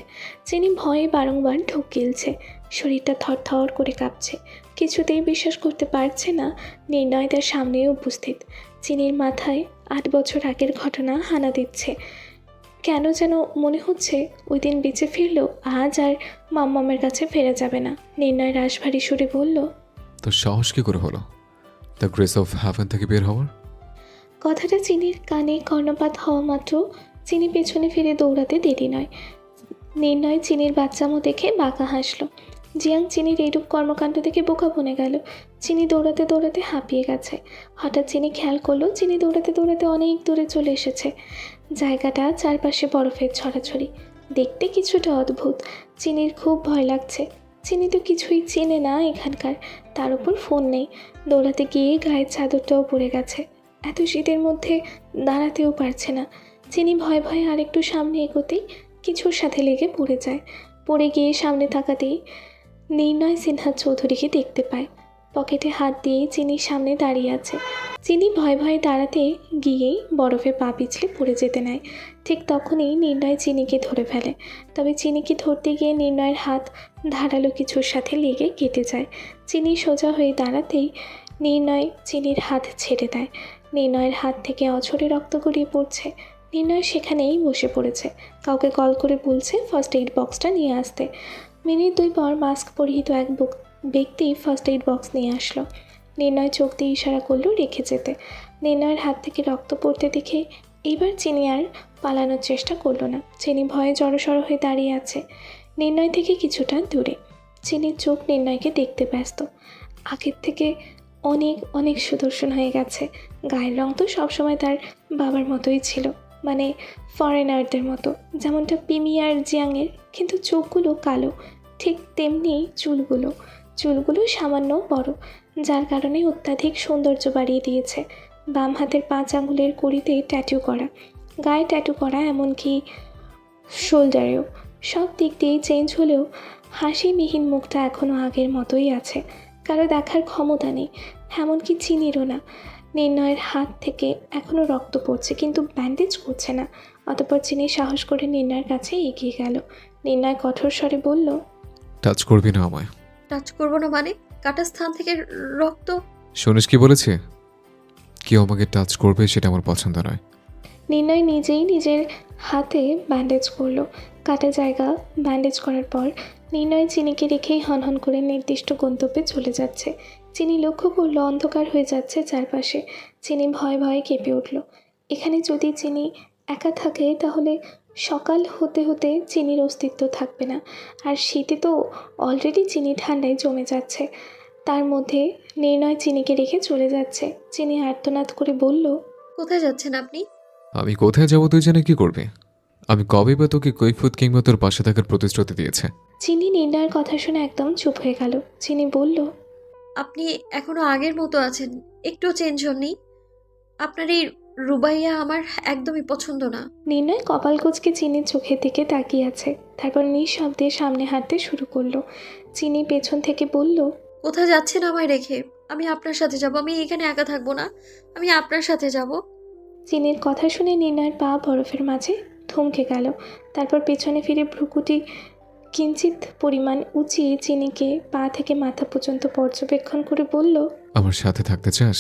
চিনি ভয়ে বারংবার ঢোক গিলছে, শরীরটা থরথর করে কাঁপছে। কিছুতেই বিশ্বাস করতে পারছে না নির্ণয় তার সামনেই উপস্থিত। চিনির মাথায় 8 বছর আগের ঘটনা হানা দিচ্ছে। কেন যেন মনে হচ্ছে ওই দিন বেঁচে ফিরলেও আজ আর মাম্মামের কাছে ফেরা যাবে না। নির্ণয় রাশভারী সুরে বলল, তো সাহস কি করে হলো দ্য গ্রেস অফ হ্যাভেন থেকে বের হওয়ার? কথাটা চিনির কানে কর্ণপাত হওয়া মাত্র চিনি পেছনে ফিরে দৌড়াতে দেরি নয়। নির্ণয় চিনির বাচ্চামো দেখে বাঁকা হাসলো। জিয়াং চিনির এইরূপ কর্মকাণ্ড দেখে বোকা বনে গেল। চিনি দৌড়াতে দৌড়াতে হাঁপিয়ে গেছে। হঠাৎ চিনি খেয়াল করলো চিনি দৌড়াতে দৌড়াতে অনেক দূরে চলে এসেছে। জায়গাটা চারপাশে বরফের ছড়াছড়ি, দেখতে কিছুটা অদ্ভুত। চিনির খুব ভয় লাগছে। চিনি তো কিছুই চেনে না এখানকার, তার উপর ফোন নেই। দৌড়াতে গিয়ে গায়ের চাদরটাও পড়ে গেছে। এত শীতের মধ্যে দাঁড়াতেও পারছে না। চিনি ভয়ে ভয়ে আরেকটু সামনে এগোতেই কিছুর সাথে লেগে পড়ে যায়। পড়ে গিয়ে সামনে তাকাতেই নির্ণয় সিনহা চৌধুরীকে দেখতে পায়। পকেটে হাত দিয়ে চিনির সামনে দাঁড়িয়ে আছে। চিনি ভয়ে ভয়ে দাঁড়াতে গিয়েই বরফে পা পিছলে পড়ে যেতে নেয়। ঠিক তখনই নির্ণয় চিনিকে ধরে ফেলে। তবে চিনিকে ধরতে গিয়ে নির্ণয়ের হাত ধারালো কিছুর সাথে লেগে কেটে যায়। চিনি সোজা হয়ে দাঁড়াতেই নির্ণয় চিনির হাত ছেড়ে দেয়। নির্ণয়ের হাত থেকে অঝরে রক্ত গড়িয়ে পড়ছে। নির্ণয় সেখানেই বসে পড়েছে, কাউকে কল করে বলছে ফার্স্ট এইড বক্সটা নিয়ে আসতে। মিনিট 2 পর মাস্ক পরিহিত এক ব্যক্তি ফার্স্ট এইড বক্স নিয়ে আসলো। নির্ণয় চোখ দিয়ে ইশারা করলো রেখে যেতে। নির্ণয়ের হাত থেকে রক্ত পড়তে দেখে এইবার চিনি আর পালানোর চেষ্টা করলো না। চিনি ভয়ে জড়সড় হয়ে দাঁড়িয়ে আছে নির্ণয় থেকে কিছুটা দূরে। চিনির চোখ নির্ণয়কে দেখতে ব্যস্ত। আগের থেকে অনেক অনেক সুদর্শন হয়ে গেছে। গায়ের রং তো সবসময় তার বাবার মতোই ছিল, মানে ফরেনারদের মতো, যেমনটা পিমি আর জিয়াংয়ের, কিন্তু চোখগুলো কালো, ঠিক তেমনি চুলগুলো সামান্য বড়, যার কারণে অত্যাধিক সৌন্দর্য বাড়িয়ে দিয়েছে। বাম হাতের 5 আঙুলের কড়িতে ট্যাটু করা, গায়ে ট্যাটু করা, এমনকি শোল্ডারেও। সব দিক দিয়ে চেঞ্জ হলেও হাসিমিহীন মুখটা এখনও আগের মতোই আছে। কারো দেখার ক্ষমতা নেই, এমনকি চিনিরও না। নির্ণয়ের হাত থেকে এখনও রক্ত পড়ছে, কিন্তু ব্যান্ডেজ করছে না। অতঃপর চিনি সাহস করে নির্ণয়ের কাছে এগিয়ে গেল। নির্ণয় কঠোর স্বরে বলল, টাচ করবি না আমায়। টাচ করবো না মানে? কাটা স্থান থেকে রক্ত? শুনিস কি বলেছে? কেউ আমাকে টাচ করবে সেটা আমার পছন্দ নয়। নির্ণয় নিজেই নিজের হাতে ব্যান্ডেজ করলো। কাটা জায়গা ব্যান্ডেজ করার পর নির্ণয় চিনিকে রেখেই হনহন করে নির্দিষ্ট গন্তব্যে চলে যাচ্ছে। চিনি লক্ষ্য করলো অন্ধকার হয়ে যাচ্ছে চারপাশে। চিনি ভয়ে ভয়ে কেঁপে উঠল। এখানে যদি চিনি একা থাকে তাহলে সকাল হতে হতে চিনির অস্তিত্ব থাকবে না। আর শীতে তো অলরেডি চিনি ঠান্ডায় জমে যাচ্ছে, তার মধ্যে নির্ণয় চিনিকে রেখে চলে যাচ্ছে। চিনি আর্তনাদ করে বলল, কোথায় যাচ্ছেন আপনি? আমি কোথায় যাবো তুই জেনে কি করবি? আমি কবে বা তোকে কৈফিয়ত কিংবা তোর পাশে থাকার প্রতিশ্রুতি দিয়েছে? চিনি নির্ণয়ের কথা শুনে একদম চুপ হয়ে গেল। চিনি বলল, আপনি এখনো আগের মতো আছেন, একটু চেঞ্জ হননি। আপনার এই রুবাইয়া আমার একদমই পছন্দ না। নির্ণয় কপাল কুঁচকে চিনির চোখের দিকে তাকিয়ে আছে। তারপর নিঃশব্দে সামনে হাঁটতে শুরু করলো। চিনি পেছন থেকে বলল, কোথায় যাচ্ছেন আমায় রেখে? আমি আপনার সাথে যাব, আমি এখানে একা থাকবো না, আমি আপনার সাথে যাব। চিনির কথা শুনে নির্ণয়ের পা বরফের মাঝে থমকে গেল। তারপর পেছনে ফিরে ভ্রুকুটি কিঞ্চিত পরিমাণ উঁচিয়ে চিনিকে পা থেকে মাথা পর্যন্ত পর্যবেক্ষণ করে বলল, আমার সাথে থাকতে চাস?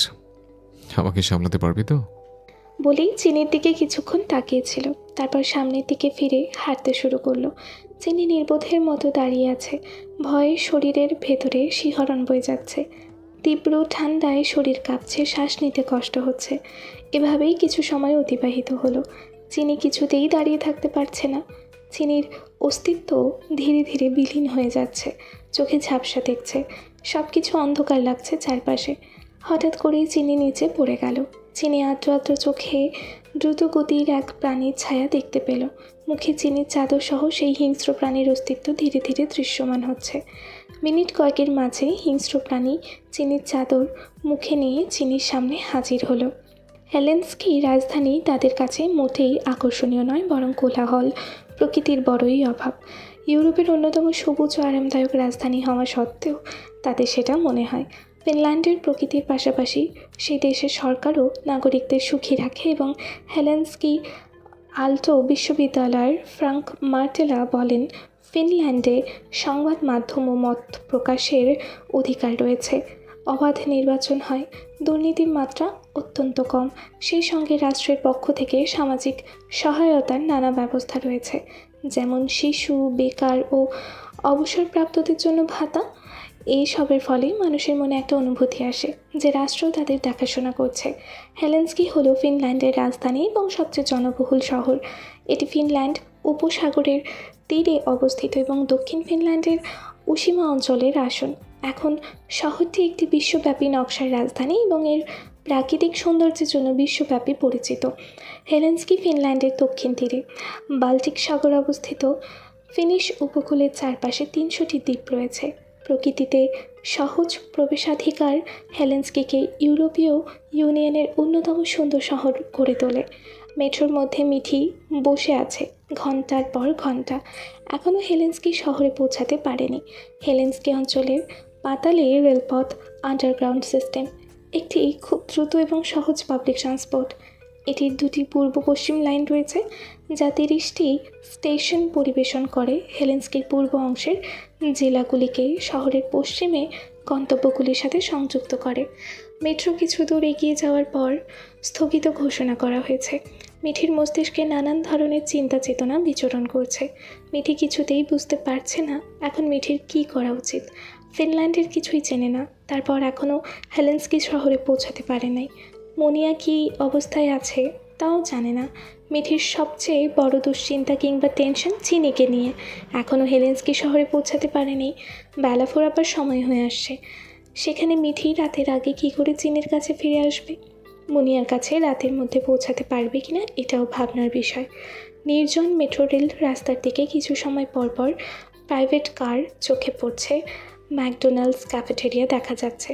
আমাকে সামলাতে পারবি তো? বলেই চিনির দিকে কিছুক্ষণ তাকিয়েছিল। তারপর সামনের দিকে ফিরে হাঁটতে শুরু করলো। চিনি নির্বোধের মতো দাঁড়িয়ে আছে। ভয়ে শরীরের ভেতরে শিহরণ বয়ে যাচ্ছে। তীব্র ঠান্ডায় শরীর কাঁপছে, শ্বাস নিতে কষ্ট হচ্ছে। এভাবেই কিছু সময় অতিবাহিত হলো। চিনি কিছুতেই দাঁড়িয়ে থাকতে পারছে না। চিনির অস্তিত্ব ধীরে ধীরে বিলীন হয়ে যাচ্ছে। চোখে ঝাপসা দেখছে, সব কিছু অন্ধকার লাগছে চারপাশে। হঠাৎ করেই চিনি নিচে পড়ে গেল। চিনি আদ্র আদ্র চোখে দ্রুত গতির এক প্রাণীর ছায়া দেখতে পেল। মুখে চিনির চাদর সহ সেই হিংস্র প্রাণীর অস্তিত্ব ধীরে ধীরে দৃশ্যমান হচ্ছে। মিনিট কয়েকের মাঝে হিংস্র প্রাণী চিনির চাদর মুখে নিয়ে চিনির সামনে হাজির হলো। হেলেন্সকি রাজধানী তাদের কাছে মোটেই আকর্ষণীয় নয়, বরং কোলাহল, প্রকৃতির বড়ই অভাব। ইউরোপের অন্যতম সবুজ ও আরামদায়ক রাজধানী হওয়া সত্ত্বেও তাদের সেটা মনে হয়। ফিনল্যান্ডের প্রকৃতির পাশাপাশি সেই দেশের সরকারও নাগরিকদের সুখী রাখে এবং হেলেন্সকি আল্টো বিশ্ববিদ্যালয়ের ফ্রাঙ্ক মার্টেলা বলেন, ফিনল্যান্ডে সংবাদ মাধ্যম ও মত প্রকাশের অধিকার রয়েছে। অবাধ নির্বাচন হয়, দুর্নীতির মাত্রা অত্যন্ত কম, সেই সঙ্গে রাষ্ট্রের পক্ষ থেকে সামাজিক সহায়তার নানা ব্যবস্থা রয়েছে, যেমন শিশু, বেকার ও অবসরপ্রাপ্তদের জন্য ভাতা। এই সবের ফলে মানুষের মনে একটা অনুভূতি আসে যে রাষ্ট্র তাদের দেখাশোনা করছে। হেলেন্সকি হলো ফিনল্যান্ডের রাজধানী এবং সবচেয়ে জনবহুল শহর। এটি ফিনল্যান্ড উপসাগরের তীরে অবস্থিত এবং দক্ষিণ ফিনল্যান্ডের উশিমা অঞ্চলের আসন। এখন শহরটি একটি বিশ্বব্যাপী নকশার রাজধানী এবং এর প্রাকৃতিক সৌন্দর্যের জন্য বিশ্বব্যাপী পরিচিত। হেলেন্সকি ফিনল্যান্ডের দক্ষিণ তীরে বাল্টিক সাগর অবস্থিত। ফিনিশ উপকূলের চারপাশে 300টি দ্বীপ রয়েছে। প্রকৃতিতে সহজ প্রবেশাধিকার হেলেন্সকিকে ইউরোপীয় ইউনিয়নের অন্যতম সুন্দর শহর করে তোলে। মেট্রোর মধ্যে মিঠি বসে আছে ঘন্টার পর ঘন্টা, এখনও হেলেন্সকি শহরে পৌঁছাতে পারেনি। হেলেন্সকি অঞ্চলের পাতালে রেলপথ, আন্ডারগ্রাউন্ড সিস্টেম, একটি খুব দ্রুত এবং সহজ পাবলিক ট্রান্সপোর্ট। এটির 2টি পূর্ব পশ্চিম লাইন রয়েছে যা 30টি স্টেশন পরিবেশন করে। হেলেন্সকির পূর্ব অংশের জেলাগুলিকে শহরের পশ্চিমে গন্তব্যগুলির সাথে সংযুক্ত করে। মেট্রো কিছু দূর এগিয়ে যাওয়ার পর স্থগিত ঘোষণা করা হয়েছে। মিঠির মস্তিষ্কে নানান ধরনের চিন্তা চেতনা বিচরণ করছে। মিঠি কিছুতেই বুঝতে পারছে না এখন মিঠির কী করা উচিত। ফিনল্যান্ডের কিছুই চেনে না, তারপর এখনও হেলেন্সকি শহরে পৌঁছাতে পারে নাই। মনিয়া কী অবস্থায় আছে তাও জানে না। মিঠির সবচেয়ে বড় দুশ্চিন্তা কিংবা টেনশন চিনিকে নিয়ে। এখনও হেলেন্সকি শহরে পৌঁছাতে পারেনি, বেলা ফোরাবার সময় হয়ে আসছে। সেখানে মিঠি রাতের আগে কী করে চিনির কাছে ফিরে আসবে? মুনিয়ার কাছে রাতের মধ্যে পৌঁছাতে পারবে কিনা এটাও ভাবনার বিষয়। নির্জন মেট্রো রেল রাস্তার দিকে কিছু সময় পর পর প্রাইভেট কার চোখে পড়ছে, ম্যাকডোনাল্ডস ক্যাফেটেরিয়া দেখা যাচ্ছে,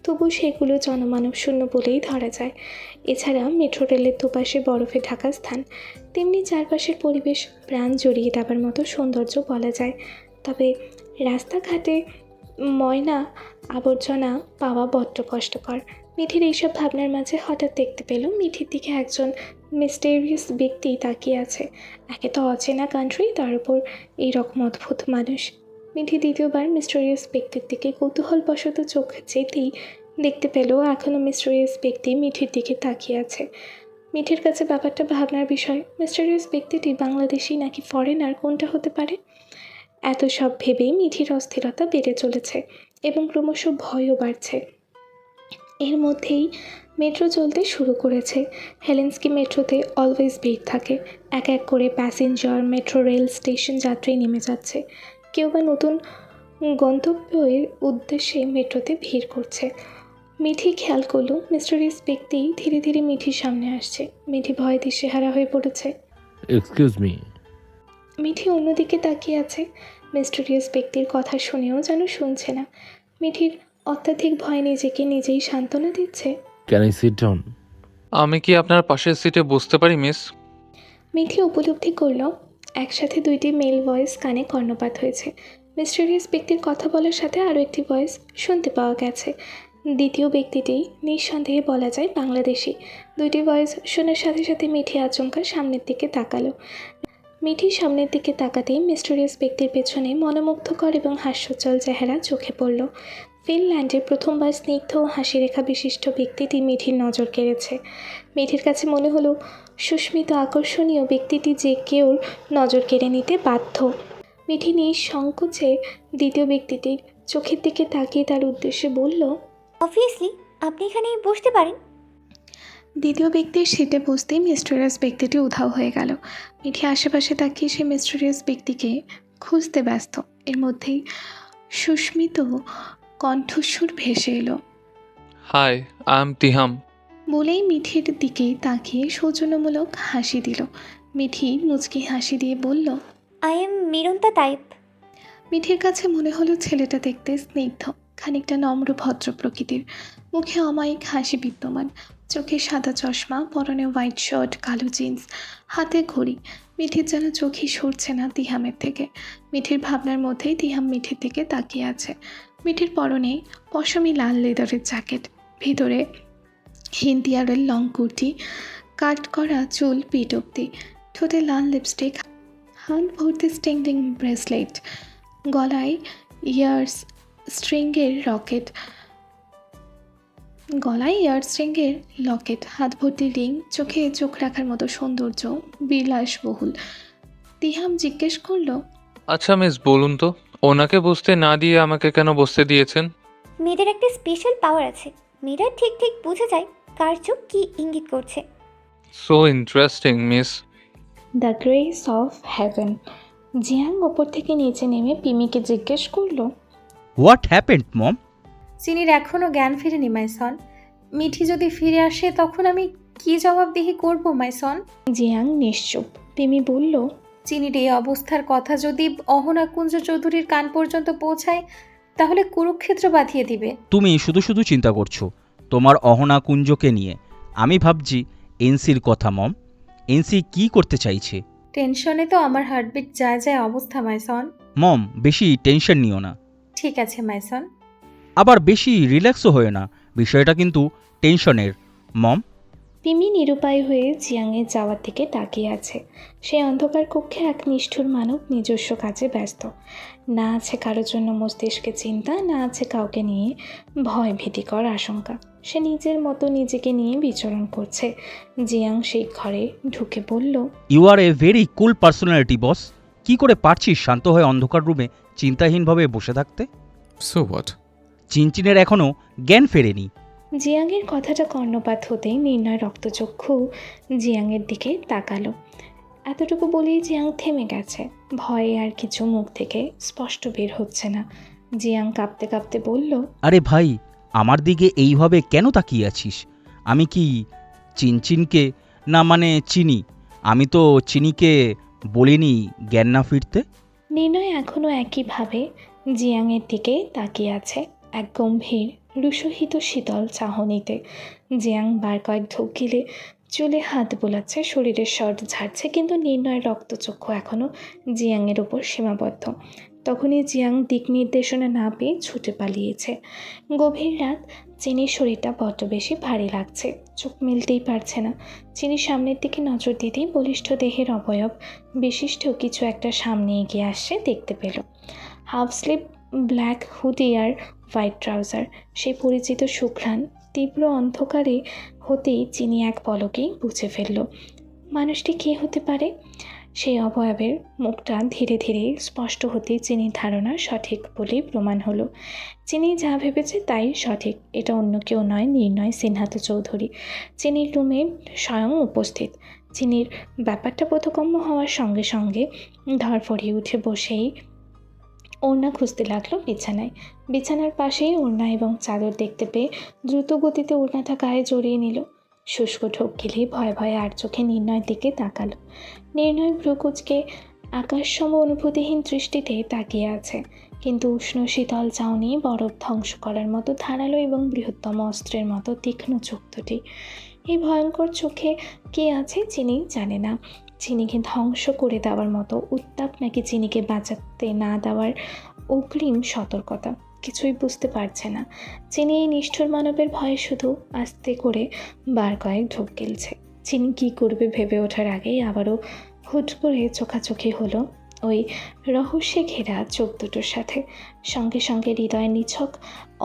তবু সেগুলো জনমানব শূন্য বলেই ধরা যায়। এছাড়া মেট্রো রেলের দুপাশে বরফে ঢাকা স্থান, তেমনি চারপাশের পরিবেশ প্রাণ জড়িয়ে দেওয়ার মতো সৌন্দর্য বলা যায়। তবে রাস্তাঘাটে ময়লা আবর্জনা পাওয়া বড্ড কষ্টকর। মিঠির এইসব ভাবনার মাঝে হঠাৎ দেখতে পেল মিঠির দিকে একজন মিস্টেরিয়াস ব্যক্তি তাকিয়ে আছে। একে তো অচেনা কান্ট্রি, তার উপর এইরকম অদ্ভুত মানুষ। মিঠি দ্বিতীয়বার মিস্টেরিয়াস ব্যক্তির দিকে কৌতূহলবশত চোখ যেতেই দেখতে পেল এখনও মিস্টেরিয়াস ব্যক্তি মিঠির দিকে তাকিয়ে আছে। মিঠির কাছে ব্যাপারটা ভাবনার বিষয়। মিস্টেরিয়াস ব্যক্তিটি বাংলাদেশি নাকি ফরেনার, কোনটা হতে পারে? এত সব ভেবেই মিঠির অস্থিরতা বেড়ে চলেছে এবং ক্রমশ ভয়ও বাড়ছে। এর মধ্যেই মেট্রো চলতে শুরু করেছে। হেলেন্সকি মেট্রোতে অলওয়েজ ভিড় থাকে। এক এক করে প্যাসেঞ্জার, মেট্রো রেল স্টেশন যাত্রী নেমে যাচ্ছে। কেউ বা নতুন গন্তব্যের উদ্দেশ্যে মেট্রোতে ভিড় করছে। মিঠি খেয়াল করলো মিস্টেরিয়াস ব্যক্তি ধীরে ধীরে মিঠির সামনে আসছে। মিঠি ভয়ে দিশেহারা হয়ে পড়েছে। Excuse me. মিঠি অন্যদিকে তাকিয়ে আছে। মিস্টেরিয়াস ব্যক্তির কথা শুনেও যেন শুনছে না। মিঠির অত্যাধিক ভয় নিজেকে নিজেই সান্ত্বনা দিচ্ছে। Can I sit down? আমি কি আপনার পাশের সিটে বসতে পারি মিস? মিঠি উপলব্ধি করল একসাথে দুইটি মেল ভয়েস কানে কর্ণপাত হয়েছে। মিস্টেরিয়াস ব্যক্তির কথা বলার সাথে আরও একটি ভয়েস শুনতে পাওয়া গেছে। দ্বিতীয় ব্যক্তিটি নিঃসন্দেহে বলা যায় বাংলাদেশি। দুইটি ভয়েস শোনার সাথে সাথে মিঠি আচমকা সামনের দিকে তাকালো। মিঠি সামনের দিকে তাকাতেই মিস্টেরিয়াস ব্যক্তির পেছনে মনোমুগ্ধকর এবং হাস্যোজ্জ্বল চেহারা চোখে পড়ল। ফিনল্যান্ডে প্রথমবার স্নিগ্ধ ও হাসিরেখা বিশিষ্ট ব্যক্তিটি মিঠির নজর কেড়েছে। মিঠির কাছে মনে হলো সুস্মিত আকর্ষণীয় ব্যক্তিটি যে কেউ নজর কেড়ে নিতে বাধ্য। মিঠি নিঃসংকোচে দ্বিতীয় ব্যক্তিটির চোখের দিকে তাকিয়ে তার উদ্দেশ্যে বলল, অবভিয়াসলি আপনি এখানে বসতে পারেন। দ্বিতীয় ব্যক্তির সিটে বসতেই মিস্টেরিয়াস ব্যক্তিটি উধাও হয়ে গেল। মিঠি আশেপাশে তাকিয়ে সে মিস্টেরিয়াস ব্যক্তিকে খুঁজতে ব্যস্ত। এর মধ্যেই সুস্মিত কণ্ঠস্বর ভেসে এলো। Hi, I am Tiham. বলেই মিঠির দিকে তাকিয়ে সৌজন্যমূলক হাসি দিল। মিঠি মুচকি হাসি দিয়ে বলল, আই এম মিরন্তা তাইপ। মিঠির কাছে মনে হলো ছেলেটা দেখতে স্নিগ্ধ, খানিকটা নম্র ভদ্র প্রকৃতির। মুখে অমায়িক হাসি বিদ্যমান, চোখে সাদা চশমা, পরনে হোয়াইট শার্ট, কালো জিন্স, হাতে ঘড়ি। মিঠির যেন চোখই সরছে না তিহামের থেকে। মিঠির ভাবনার মধ্যেই তিহাম মিঠির দিকে তাকিয়ে আছে। মিঠির পরনে পশমি লাল লেদারের জ্যাকেট, ভিতরে হিন্দিয়ারের লং কুর্তি, কাট করা চুল পিঠ অব্দি, ঠোঁটে লাল লিপস্টিক, হাত ভর্তি স্টিং ব্রেসলেট, গলায় ইয়ার্স স্ট্রিংয়ের লকেট, হাত ভর্তি রিং, চোখে চোখ রাখার মতো সৌন্দর্য বিলাসবহুল। তিহাম জিজ্ঞেস করলো, আচ্ছা মিস, বলুন তো ওনাকে বসতে না দিয়ে আমাকে কেন বসতে দিয়েছেন? মেয়েদের একটা স্পেশাল পাওয়ার আছে, মেয়েরা ঠিক ঠিক বুঝে যায় কার চোখ কী ইঙ্গিত করছে। So interesting miss. The grace of haven. Jiang ওপর থেকে নিচে নেমে পিমিকে জিজ্ঞেস করলো, হোয়াট হ্যাপেন্ড মম? চিনির এখনও জ্ঞান ফেরেনি মাইসন। মিঠি যদি ফিরে আসে তখন আমি কি জবাবদিহি করব মাইসন? জিয়াং নিশ্চুপ। পিমি বলল, চিনির এই অবস্থার কথা যদি অহনা কুঞ্জ চৌধুরীর কান পর্যন্ত পৌঁছায় তাহলে কুরুক্ষেত্র বাঁধিয়ে দিবে। তুমি শুধু শুধু চিন্তা করছো তোমার অহনা কুঞ্জকে নিয়ে। আমি ভাবছি এনসির কথা মম। এনসি কি করতে চাইছে? টেনশনে তো আমার হার্টবিট যায় যায় অবস্থা মাইসন। মম, বেশি টেনশন নিও না। ঠিক আছে মাইসন। আবার বেশি রিল্যাক্সও হয়ে না, বিষয়টা কিন্তু টেনশনের মম। পিমি নিরুপায় হয়ে জিয়াংয়ের যাওয়ার দিকে তাকিয়ে আছে। সেই অন্ধকার কক্ষে এক নিষ্ঠুর মানব নিজস্ব কাজে ব্যস্ত। না আছে কারোর জন্য মস্তিষ্কে চিন্তা, না আছে কাউকে নিয়ে ভয় ভীতিকর আশঙ্কা। সে নিজের মতো নিজেকে নিয়ে বিচরণ করছে। জিয়াং সেই ঘরে ঢুকে বলল, you are a very cool personality boss. কি করে পারছিস শান্ত হয়ে অন্ধকার রুমে চিন্তাহীনভাবে বসে থাকতে? So what? চিনচিনের এখনো জ্ঞান ফেরেনি। জিয়াংয়ের কথাটা কর্ণপাত হতেই নির্ণয় রক্তচক্ষু জিয়াংয়ের দিকে তাকালো। এতটুকু বলেই জিয়াং থেমে গেছে। ভয়ে আর কিছু মুখ থেকে স্পষ্ট বের হচ্ছে না। জিয়াং কাঁপতে কাঁপতে বলল, আরে ভাই, আমার দিকে এইভাবে কেন তাকিয়ে আছিস? আমি কি চিনচিনকে না মানে চিনি? আমি তো চিনিকে বলিনি জ্ঞান না ফিরতে। নির্ণয় এখনও একইভাবে জিয়াংয়ের দিকে তাকিয়ে আছে, এক গম্ভীর রুসহিত শীতল চাহনিতে। জিয়াং বার কয়েক ঢোক গিলে চুলে হাত বোলাচ্ছে, শরীরের শর্ট ঝাড়ছে, কিন্তু নির্ণয়ের রক্তচক্ষু এখনও জিয়াংয়ের ওপর সীমাবদ্ধ। তখনই জিয়াং দিক নির্দেশনা না পেয়ে ছুটে পালিয়েছে। গভীর রাত, চিনির শরীরটা বড্ড বেশি ভারী লাগছে, চোখ মেলতেই পারছে না। চিনির সামনের দিকে নজর দিতেই বলিষ্ঠ দেহের অবয়ব বিশিষ্ট কিছু একটা সামনে এগিয়ে আসছে দেখতে পেল। হাফ স্লিভ, ব্ল্যাক হুডি আর হোয়াইট ট্রাউজার। সেই পরিচিত সুঘ্রাণ তীব্র অন্ধকারে হতেই চিনি এক পলকেই বুঝে ফেলল মানুষটি কে হতে পারে। সেই অবয়বের মুখটা ধীরে ধীরে স্পষ্ট হতেই চিনির ধারণা সঠিক বলেই প্রমাণ হলো। চিনি যা ভেবেছে তাই সঠিক। এটা অন্য কেউ নয়, নির্ণয় সিনহাত চৌধুরী। চিনির রুমে স্বয়ং উপস্থিত। চিনির ব্যাপারটা বোধগম্য হওয়ার সঙ্গে সঙ্গে ধরফড়িয়ে উঠে বসেই ওড়না খুঁজতে লাগলো বিছানায়। বিছানার পাশেই ওড়না এবং চাদর দেখতে পেয়ে দ্রুত গতিতে ওড়নাটা গায়ে জড়িয়ে নিল। শুষ্ক ঢোক গিলেই ভয়ে ভয়ে আর চোখে নির্ণয়ের দিকে তাকালো। নির্ণয় ভ্রুকুচকে আকাশসম অনুভূতিহীন দৃষ্টিতে তাকিয়ে আছে, কিন্তু উষ্ণ শীতল চাউনি বরফ ধ্বংস করার মতো ধারালো এবং বৃহত্তম অস্ত্রের মতো তীক্ষ্ণ চোখ দুটি। এই ভয়ঙ্কর চোখে কে আছে চিনি জানে না। চিনিকে ধ্বংস করে দেওয়ার মতো উত্তাপ, নাকি চিনিকে বাঁচাতে না দেওয়ার অগ্রিম সতর্কতা, কিছুই বুঝতে পারছে না। চিনি এই নিষ্ঠুর মানবের ভয়ে শুধু আস্তে করে বার কয়েক ঢোক গিলছে। চিনি কী করবে ভেবে ওঠার আগেই আবারও হুট করে চোখাচোখি হলো ওই রহস্যে ঘেরা চোখ দুটোর সাথে। সঙ্গে সঙ্গে হৃদয়ের নিছক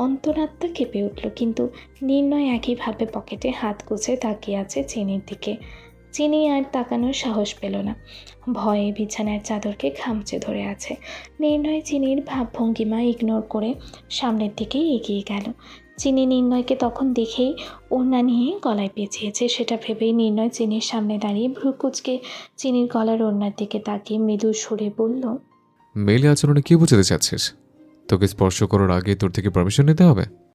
অন্তরাত্মা কেঁপে উঠল, কিন্তু নির্ণয় একইভাবে পকেটে হাত গুজে তাকিয়ে আছে চিনির দিকে। চিনি আর তাকানোর সাহস পেল না, ভয়ে বিছানার চাদরকে খামচে ধরে আছে। নির্ণয় চিনির ভাবভঙ্গিমা ইগনোর করে সামনের দিকে এগিয়ে গেল। চিনি নির্ণয়কে তখন দেখেই ওড়না নিয়ে গলায় পেঁচিয়েছে, সেটা ভেবেই নির্ণয় চিনির সামনে দাঁড়িয়ে ভ্রুকুচকে চিনির গলার ওড়নার দিকে তাকিয়ে মৃদু সুরে বলল, মেলে আচরণে কি বোঝাতে চাচ্ছিস? তোকে স্পর্শ করার আগে তোর থেকে পারমিশন নিতে হবে?